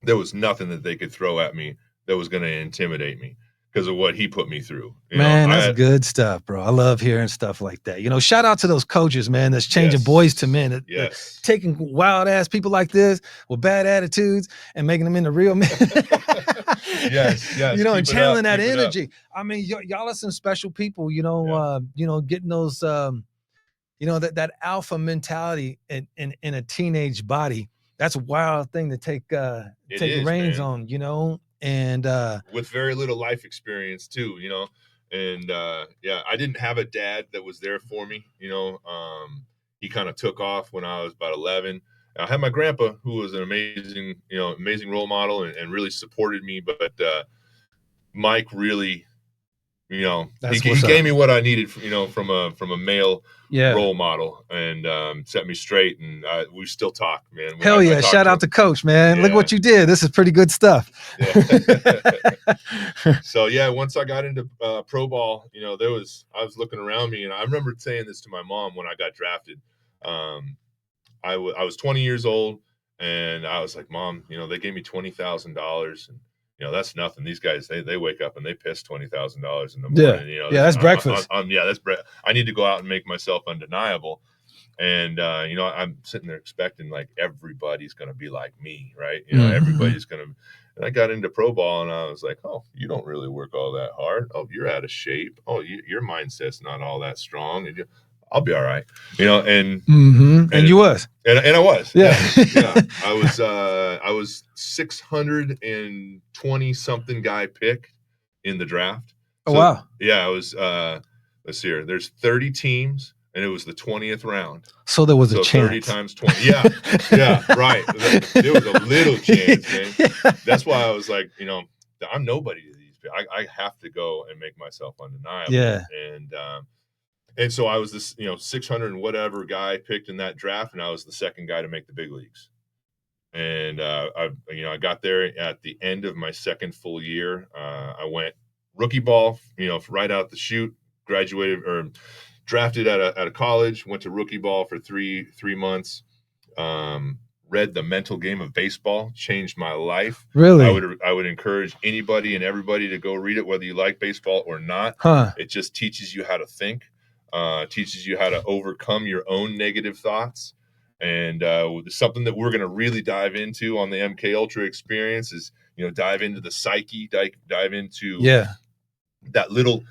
there was nothing that they could throw at me that was going to intimidate me because of what he put me through. Man, that's good stuff, bro. I love hearing stuff like that. Shout out to those coaches, man, that's changing boys to men. Yes. Taking wild ass people like this with bad attitudes and making them into real men. Yes. And channeling that energy. I mean, y'all are some special people, getting those that alpha mentality in a teenage body. That's a wild thing to take reins on, and with very little life experience too, and I didn't have a dad that was there for me. He kind of took off when I was about 11. I had my grandpa, who was an amazing role model and really supported me, but Mike really, he gave me what I needed, from a male role model, and set me straight. And we still talk, man. Hell yeah! Shout out to Coach, man. Yeah. Look what you did. This is pretty good stuff. Yeah. So once I got into pro ball, I was looking around me, and I remember saying this to my mom when I got drafted. I was 20 years old, and I was like, Mom, they gave me $20,000, and that's nothing. These guys, they wake up and they piss $20,000 in the morning. That's breakfast. That's I need to go out and make myself undeniable. And I'm sitting there expecting like everybody's going to be like me, right? Everybody's going to. And I got into pro ball, and I was like, oh, you don't really work all that hard. Oh, you're out of shape. Oh, your mindset's not all that strong. And I'll be all right, and you was, and I was, yeah. I was 620 something guy pick in the draft. So, oh wow, yeah, I was. Let's see here. There's 30 teams, and it was the 20th round. So there was a chance. 30 times 20. Yeah, right. There was a little chance, man. Yeah. That's why I was like, I'm nobody to these people. I have to go and make myself undeniable. Yeah, and so I was this, 600 and whatever guy picked in that draft, and I was the second guy to make the big leagues. And I got there at the end of my second full year. I went rookie ball, right out the chute. Graduated or drafted at a college. Went to rookie ball for three months. Read The Mental Game of Baseball. Changed my life. Really? I would encourage anybody and everybody to go read it, whether you like baseball or not. It just teaches you how to think. Teaches you how to overcome your own negative thoughts. And something that we're going to really dive into on the MK Ultra experience is, dive into the psyche, dive into that little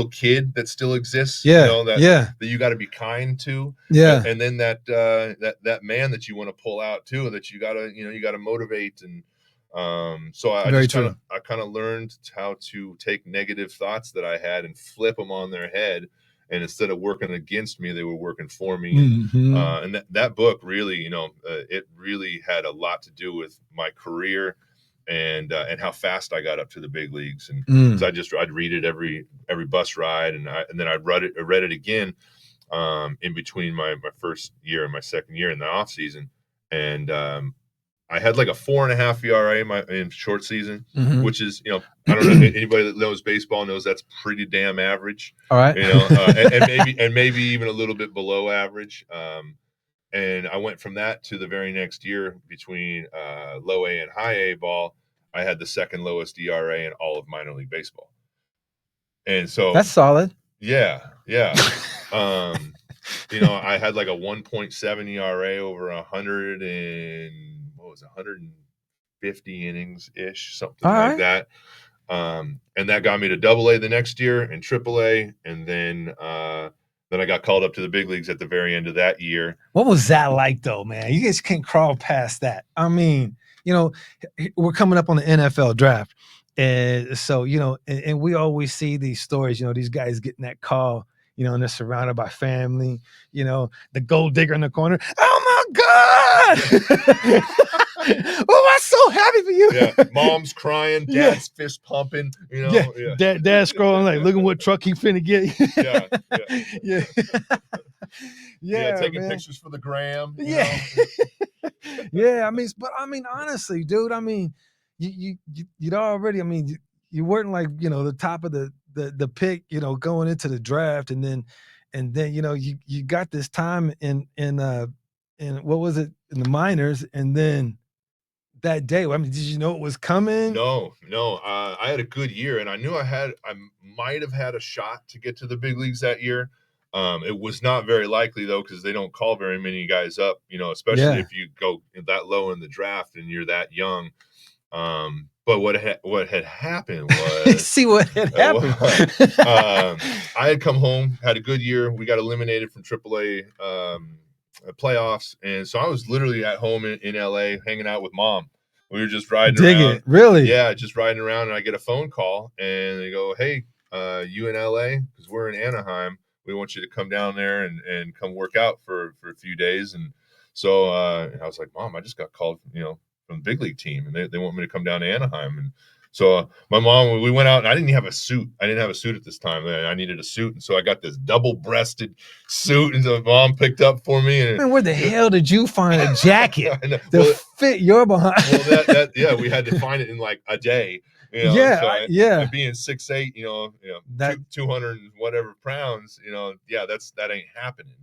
kid that still exists. That you got to be kind to. Yeah. And then that man that you want to pull out too, that you got to motivate. And so I kind of learned how to take negative thoughts that I had and flip them on their head. And instead of working against me, they were working for me. And that book really, it really had a lot to do with my career and how fast I got up to the big leagues. And so I'd read it every bus ride, and then I read it again in between my first year and my second year in the off season. And I had like a 4.5 ERA in short season, which is, I don't know, anybody that knows baseball knows that's pretty damn average. All right. And maybe even a little bit below average. And I went from that to the very next year between low A and high A ball. I had the second lowest ERA in all of minor league baseball. And so that's solid. Yeah. I had like a 1.7 ERA over 150 innings ish, something like that. And that got me to Double A the next year and Triple A, and then I got called up to the big leagues at the very end of that year. What was that like, though, man? You guys can't crawl past that. I mean, we're coming up on the NFL draft, and so and we always see these stories. These guys getting that call. And they're surrounded by family, the gold digger in the corner. Oh my God. Oh, I'm so happy for you. Yeah. Mom's crying, dad's fist pumping, Dad scrolling like, looking what truck he finna get. Taking pictures for the gram. Yeah. I mean, honestly, dude, you'd already, I mean, you weren't like, the top of the pick, going into the draft, and then you got this time in what was it, in the minors, and then that day, I mean, did you know it was coming? No, no. I had a good year, and I knew I might have had a shot to get to the big leagues that year. It was not very likely though, because they don't call very many guys up, especially Yeah. if you go that low in the draft and you're that young. But what had happened was, See what had happened. I had come home, had a good year. We got eliminated from AAA playoffs, and so I was literally at home in LA hanging out with mom. We were just riding Dig around. it, really? Yeah, just riding around, and I get a phone call, and they go, "Hey, you in LA? Because we're in Anaheim. We want you to come down there and come work out for a few days." And so I was like, "Mom, I just got called, from the big league team, and they want me to come down to Anaheim." And so my mom, we went out, and I didn't have a suit. I didn't have a suit at this time. I needed a suit, and so I got this double-breasted suit, and so mom picked up for me. And man, where the hell did you find a jacket to fit your behind? Well, yeah, we had to find it in like a day. Yeah, so yeah. And being 6'8", That 200 and whatever pounds, yeah, that ain't happening.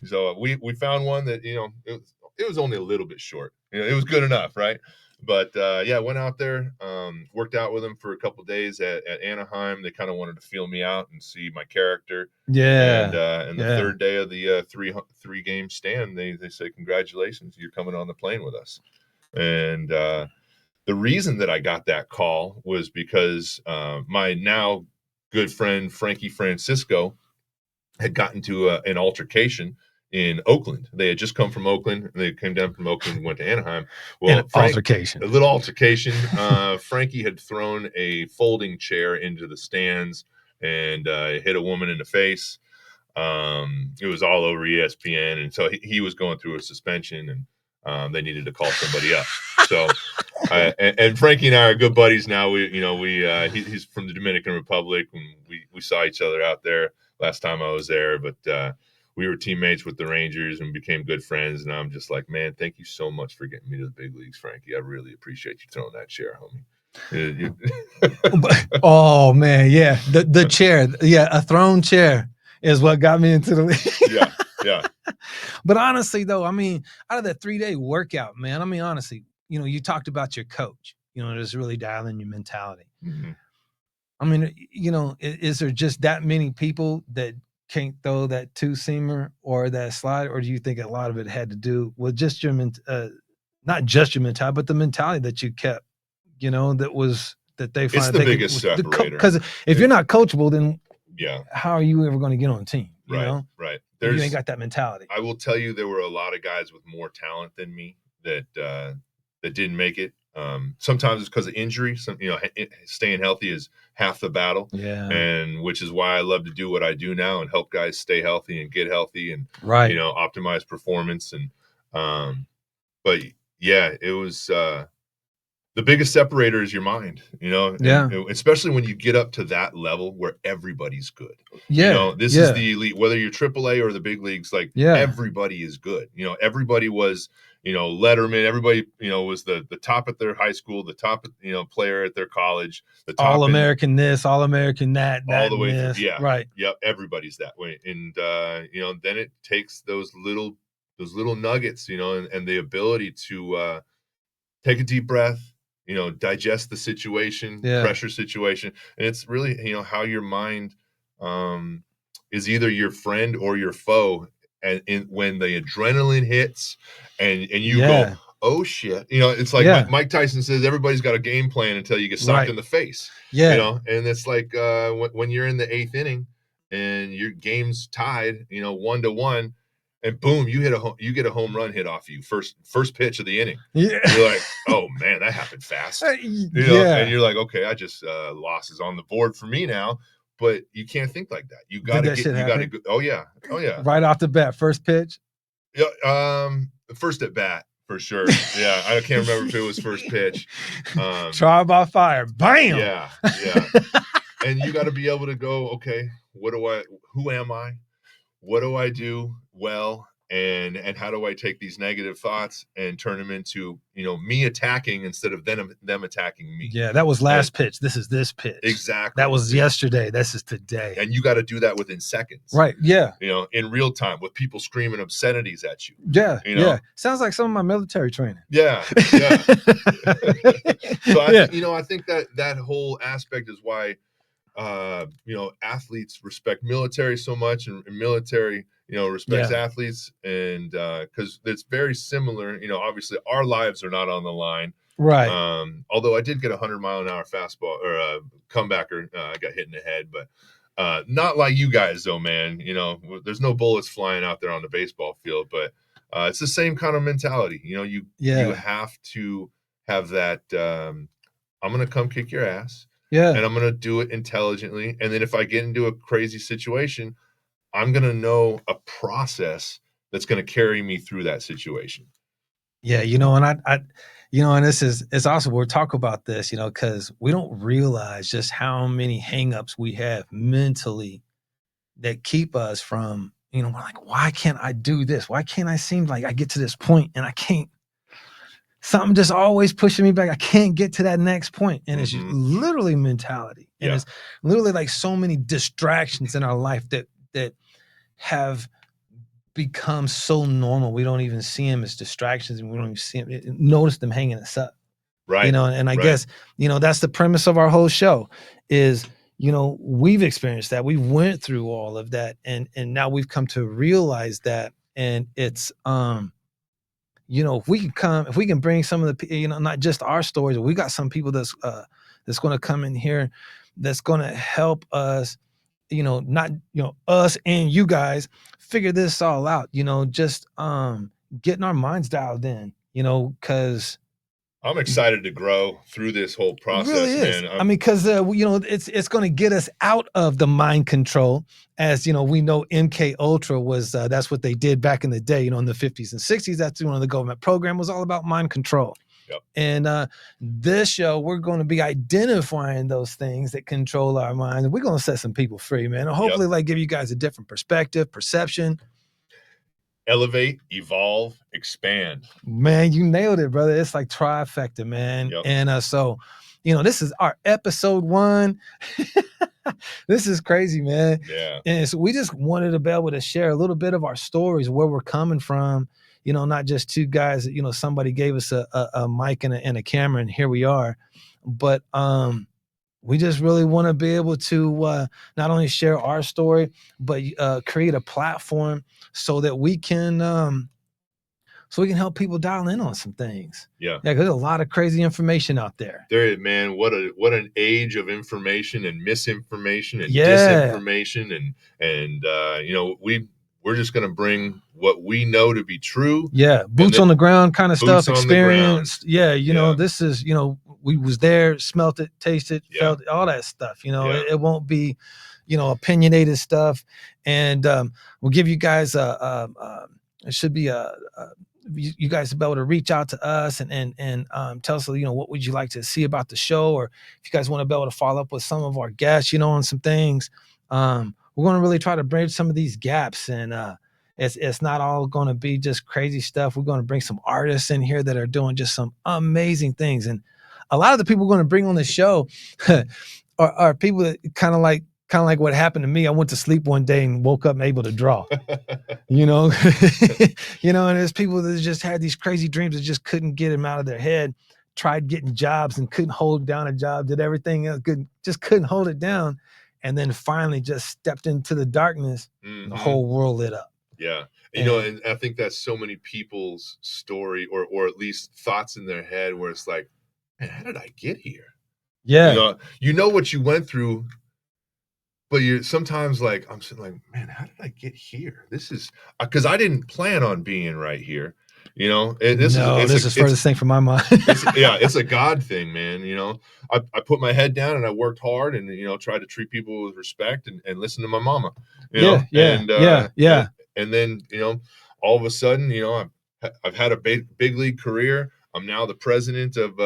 So we found one that it was only a little bit short. It was good enough, right? But yeah, went out there, worked out with them for a couple of days at Anaheim. They kind of wanted to feel me out and see my character. yeah. And the third day of the three game stand, they say, "Congratulations, you're coming on the plane with us." And the reason that I got that call was because my now good friend Frankie Francisco had gotten to an altercation in Oakland. They had just come from Oakland. They came down from Oakland and went to Anaheim. Well, altercation. A little altercation. Frankie had thrown a folding chair into the stands and hit a woman in the face. It was all over ESPN, and so he was going through a suspension, and they needed to call somebody up. So, and Frankie and I are good buddies now. He's from the Dominican Republic, and we saw each other out there last time I was there. But we were teammates with the Rangers and became good friends. And I'm just like, man, thank you so much for getting me to the big leagues, Frankie. I really appreciate you throwing that chair, homie. Oh man, yeah, the chair, yeah, a thrown chair is what got me into the league. Yeah. But honestly, though, I mean, out of that 3-day workout, man, I mean, honestly, you talked about your coach, just really dialing your mentality. Mm-hmm. I mean, is there just that many people that can't throw that two-seamer or that slide, or do you think a lot of it had to do with just your not just your mentality, but the mentality that you kept, that they find it's the biggest separator. Because if you're not coachable, then yeah, how are you ever going to get on the team? Right. You ain't got that mentality. I will tell you, there were a lot of guys with more talent than me that didn't make it. Sometimes it's because of injury. Staying healthy is half the battle. Yeah. And which is why I love to do what I do now and help guys stay healthy and get healthy and optimize performance. And but yeah, it was the biggest separator is your mind, especially when you get up to that level where everybody's good. Yeah. This is the elite, whether you're AAA or the big leagues, like everybody is good. Everybody was, Letterman, everybody, was the top at their high school, the top, player at their college, the top All-American this, All-American that all the way this. through. Yeah. Right. Yep. Everybody's that way. And, then it takes those little nuggets, and the ability to take a deep breath, digest the situation, pressure situation. And it's really, how your mind is either your friend or your foe. And when the adrenaline hits and you go, oh shit, it's like Mike Tyson says, everybody's got a game plan until you get socked in the face. And it's like when you're in the 8th inning and your game's tied, 1-1, and boom, you get a home run hit off you first pitch of the inning. Yeah. You're like, oh man, that happened fast. And you're like, okay, I just loss is on the board for me now. But you can't think like that. You got to go. Oh yeah. Right off the bat, first pitch. Yeah. First at bat for sure. Yeah, I can't remember if it was first pitch. Trial by fire. Bam. Yeah. And you got to be able to go, okay, who am I? What do I do well? and how do I take these negative thoughts and turn them into, me attacking instead of them attacking me. Yeah, that was last pitch. This is this pitch. Exactly. That was yesterday. This is today. And you got to do that within seconds. Right. Yeah. In real time with people screaming obscenities at you. Yeah. Yeah. Sounds like some of my military training. Yeah. Yeah. So I think that whole aspect is why athletes respect military so much, and military respects athletes, and because it's very similar. Obviously our lives are not on the line, right? Although I did get a 100-mile-an-hour fastball or a comebacker, I got hit in the head, but not like you guys though, man. There's no bullets flying out there on the baseball field, but it's the same kind of mentality. You have to have that I'm gonna come kick your ass. Yeah. And I'm going to do it intelligently. And then if I get into a crazy situation, I'm going to know a process that's going to carry me through that situation. Yeah. And and it's also, we'll talk about this, because we don't realize just how many hangups we have mentally that keep us from, we're like, why can't I do this? Why can't I seem like I get to this point and I can't? Something just always pushing me back. I can't get to that next point. And it's literally mentality. And it's literally like so many distractions in our life that have become so normal. We don't even see them as distractions, and we don't even notice them hanging us up. Right. And I guess, that's the premise of our whole show is, we've experienced that. We went through all of that. And now we've come to realize that. And it's, if we can bring some of the, not just our stories, but we got some people that's going to come in here that's going to help us, not, us and you guys figure this all out, just getting our minds dialed in, because I'm excited to grow through this whole process, really is. Man. Because it's going to get us out of the mind control, as we know MK Ultra was. That's what they did back in the day. In the 50s and 60s. That's one of the government program was all about mind control. Yep. And this show, we're going to be identifying those things that control our minds. We're going to set some people free, man. And hopefully, give you guys a different perspective, perception. Elevate, evolve, expand. Man, you nailed it, brother. It's like trifecta, man. Yep. And so, this is our episode 1. This is crazy, man. Yeah. And so we just wanted to be able to share a little bit of our stories, where we're coming from, not just two guys that, somebody gave us a mic and a camera and here we are. But we just really want to be able to not only share our story, but create a platform so that we can help people dial in on some things. Yeah. There's a lot of crazy information out there. Man, what an age of information and misinformation and disinformation, and we're just going to bring what we know to be true. Yeah, boots on the ground kind of stuff, experience. Yeah, know, this is, we was there, smelt it, tasted, felt it, all that stuff. It won't be, opinionated stuff. And we'll give you guys it should be you guys will be able to reach out to us and tell us, what would you like to see about the show, or if you guys want to be able to follow up with some of our guests, on some things. We're going to really try to bridge some of these gaps, and it's not all going to be just crazy stuff. We're going to bring some artists in here that are doing just some amazing things, and a lot of the people we're going to bring on the show are people that kind of like what happened to me. I went to sleep one day and woke up and able to draw. And there's people that just had these crazy dreams that just couldn't get them out of their head. Tried getting jobs and couldn't hold down a job. Did everything else, just couldn't hold it down. And then finally just stepped into the darkness. Mm-hmm. The whole world lit up. Yeah. And I think that's so many people's story or at least thoughts in their head where it's like, man, how did I get here? Yeah. You know what you went through, but you're sometimes like, I'm sitting like, man, how did I get here? This is because I didn't plan on being right here. This is furthest thing from my mind. It's a God thing, man. I put my head down and I worked hard and tried to treat people with respect and listen to my mama. And then all of a sudden, I've had a big league career. I'm now the president of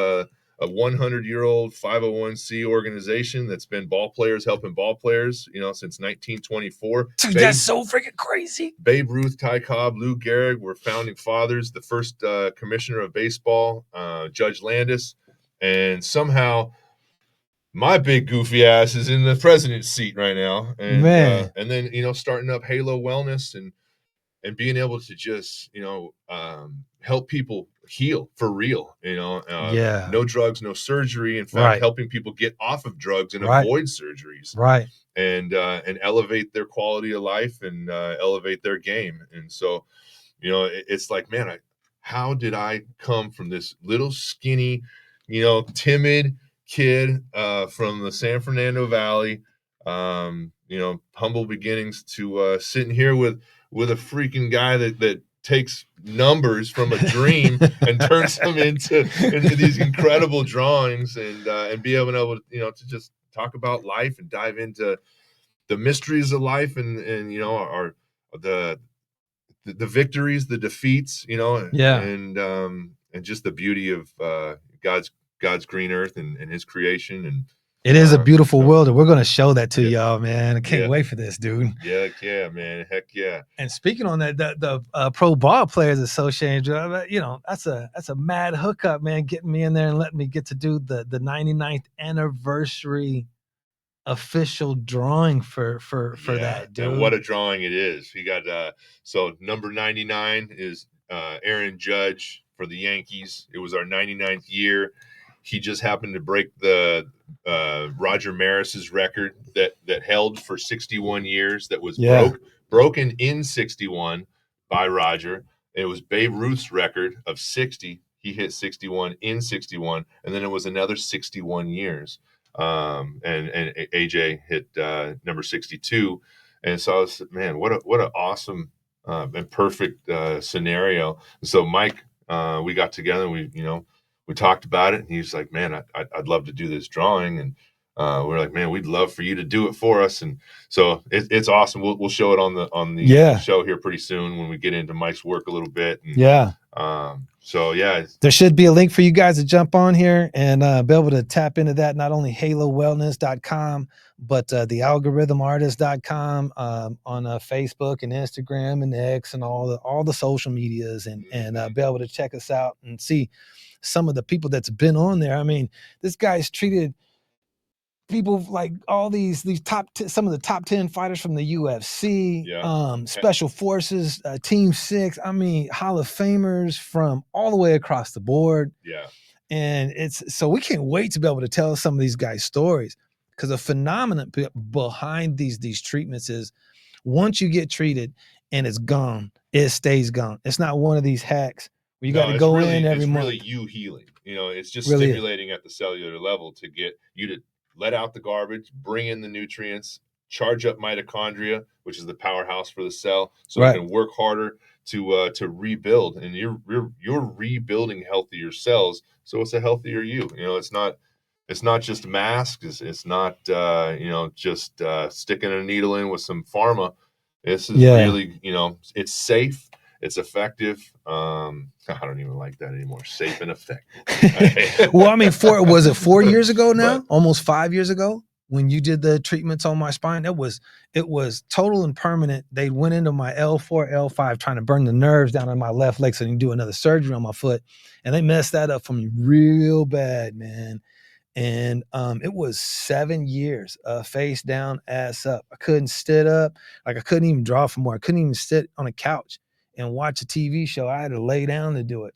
a 100-year-old 501c organization that's been helping ball players, since 1924. Dude, that's so freaking crazy. Babe Ruth, Ty Cobb, Lou Gehrig were founding fathers. The first commissioner of baseball, Judge Landis, and somehow my big goofy ass is in the president's seat right now. And Man. And then starting up Haloe Wellnes and being able to just help people heal for real. No drugs, no surgery. In fact, helping people get off of drugs and avoid surgeries. Right. And elevate their quality of life and elevate their game. And so, it's like, man, how did I come from this little skinny, timid kid from the San Fernando Valley, humble beginnings, to sitting here with a freaking guy that takes numbers from a dream and turns them into these incredible drawings, and be able to just talk about life and dive into the mysteries of life and our the victories, the defeats, and just the beauty of God's green earth and his creation. And it is a beautiful world, and we're going to show that to y'all, man. I can't wait for this, dude. Yeah, man. Heck yeah. And speaking on that, the Pro Ball Players Association, that's a mad hookup, man, getting me in there and letting me get to do the 99th anniversary official drawing for that, dude. And what a drawing it is. We got so number 99 is Aaron Judge for the Yankees. It was our 99th year. He just happened to break the Roger Maris's record that held for 61 years, that was broken in 61 by Roger. It was Babe Ruth's record of 60. He hit 61 in 61, and then it was another 61 years. And AJ hit number 62. And so I was, man, what an awesome and perfect scenario. And so Mike, we got together and we talked about it, and he's like, man, I'd love to do this drawing. And we're like, man, we'd love for you to do it for us. And so it's awesome. We'll show it on the show here pretty soon when we get into Mike's work a little bit. And, so there should be a link for you guys to jump on here and be able to tap into that. Not only HaloeWellnes.com, but thealgorithmartist.com on Facebook and Instagram and X and all the social medias, and be able to check us out and see some of the people that's been on there. I mean, this guy's treated people like all these some of the top 10 fighters from the UFC, Special Forces, Team 6. I mean, Hall of Famers from all the way across the board. Yeah. And so we can't wait to be able to tell some of these guys' stories, because the phenomenon behind these treatments is once you get treated and it's gone, it stays gone. It's not one of these hacks where you got to go in every month. It's really you healing. It's just really stimulating at the cellular level to get you to let out the garbage, bring in the nutrients, charge up mitochondria, which is the powerhouse for the cell, so it can work harder to rebuild. And you're rebuilding healthier cells, so it's a healthier you. It's not just masks. It's not just sticking a needle in with some pharma. This is really it's safe. It's effective. I don't even like that anymore. Safe and effective. Well, I mean, was it 4 years ago now? Almost 5 years ago when you did the treatments on my spine? It was total and permanent. They went into my L4, L5 trying to burn the nerves down in my left leg so they can do another surgery on my foot. And they messed that up for me real bad, man. And it was 7 years, face down, ass up. I couldn't sit up. Like I couldn't even draw for more. I couldn't even sit on a couch and watch a TV show. I had to lay down to do it,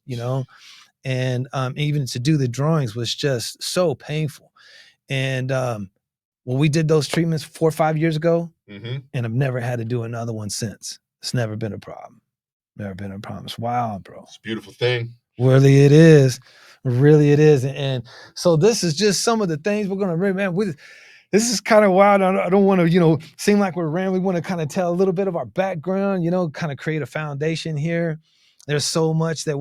and even to do the drawings was just so painful. And when we did those treatments 4 or 5 years ago, and I've never had to do another one since. It's never been a problem. Never been a problem. It's wild, bro. It's a beautiful thing. Really, it is. Really, it is. And so this is just some of the things we're going to read, man. This is kind of wild. I don't want to, seem like we're rambling. We want to kind of tell a little bit of our background, kind of create a foundation here. There's so much that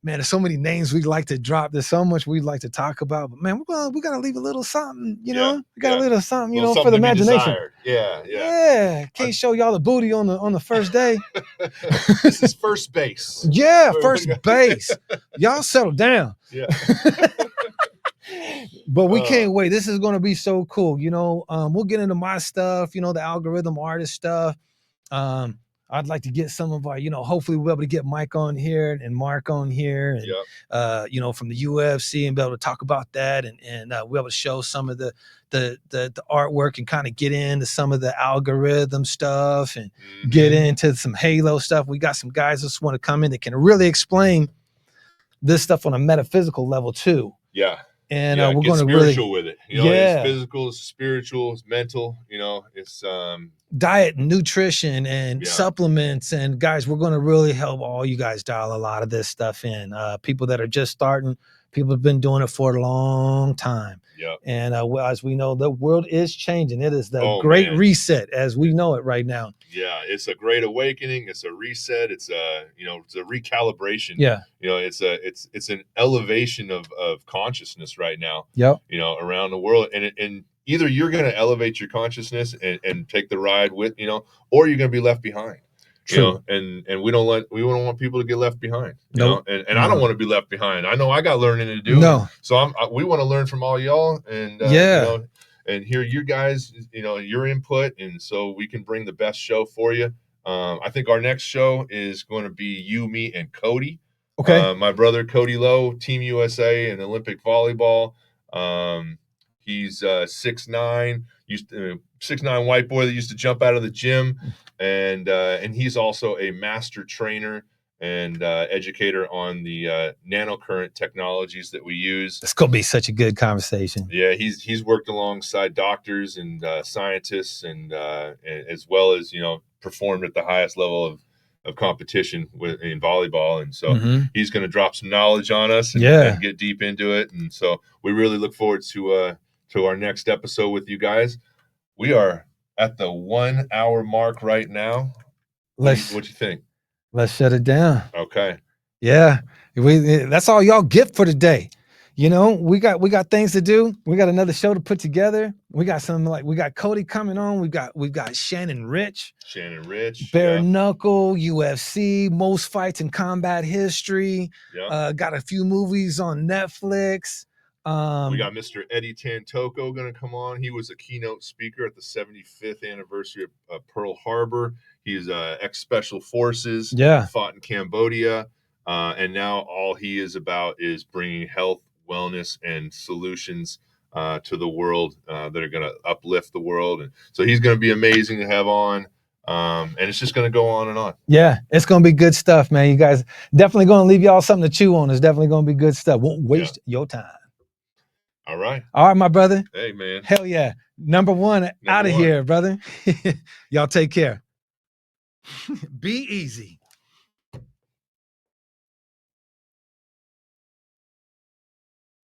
there's so many names we'd like to drop. There's so much we'd like to talk about, but man, we got to leave a little something, we got a little something, for the imagination. Yeah. Can't show y'all the booty on the first day. This is first base. Yeah. First base. Y'all settle down. Yeah. But we can't wait. This is going to be so cool. We'll get into my stuff, the algorithm artist stuff. I'd like to get some of our, hopefully we'll be able to get Mike on here and Mark on here and, from the UFC and be able to talk about that and we'll be able to show some of the artwork and kind of get into some of the algorithm stuff and get into some Halo stuff. We got some guys that just want to come in that can really explain this stuff on a metaphysical level too. Yeah. And we're get going to spiritual really with it. It's physical, it's spiritual, it's mental. It's diet and nutrition and supplements. And guys, we're going to really help all you guys dial a lot of this stuff in. People that are just starting, people have been doing it for a long time. Yep. And as we know, the world is changing. It is the great reset as we know it right now. Yeah, it's a great awakening. It's a reset. It's it's a recalibration. Yeah. It's an elevation of consciousness right now. Yep. Around the world. And either you're going to elevate your consciousness and take the ride with, or you're going to be left behind. True. And we don't want people to get left behind. Nope. And I don't want to be left behind. I know I got learning to do. No. So we want to learn from all y'all and and hear you guys, your input, and so we can bring the best show for you. I think our next show is going to be you, me, and Cody. Okay. My brother Cody Loe, Team USA and Olympic volleyball. He's 6'9", 6'9" white boy that used to jump out of the gym, and he's also a master trainer and educator on the nano current technologies that we use. It's gonna be such a good conversation. Yeah, he's worked alongside doctors and scientists, and as well as performed at the highest level of competition in volleyball, and so he's going to drop some knowledge on us and get deep into it. And so we really look forward to our next episode with you guys. We are at the 1 hour mark right now. What you think? Let's shut it down. Okay. Yeah. That's all y'all get for today. We got things to do. We got another show to put together. We got we got Cody coming on. We've got Shannon Rich. Bare Knuckle, UFC, most fights in combat history. Got a few movies on Netflix. We got Mr. Eddie Tantoko going to come on. He was a keynote speaker at the 75th anniversary of Pearl Harbor. He's ex-Special Forces, fought in Cambodia, and now all he is about is bringing health, wellness, and solutions to the world that are going to uplift the world. And so he's going to be amazing to have on, and it's just going to go on and on. Yeah, it's going to be good stuff, man. You guys definitely going to leave y'all something to chew on. It's definitely going to be good stuff. Won't waste your time. All right, my brother. Hey, man. Hell yeah. Number one out of here, brother. Y'all take care. Be easy.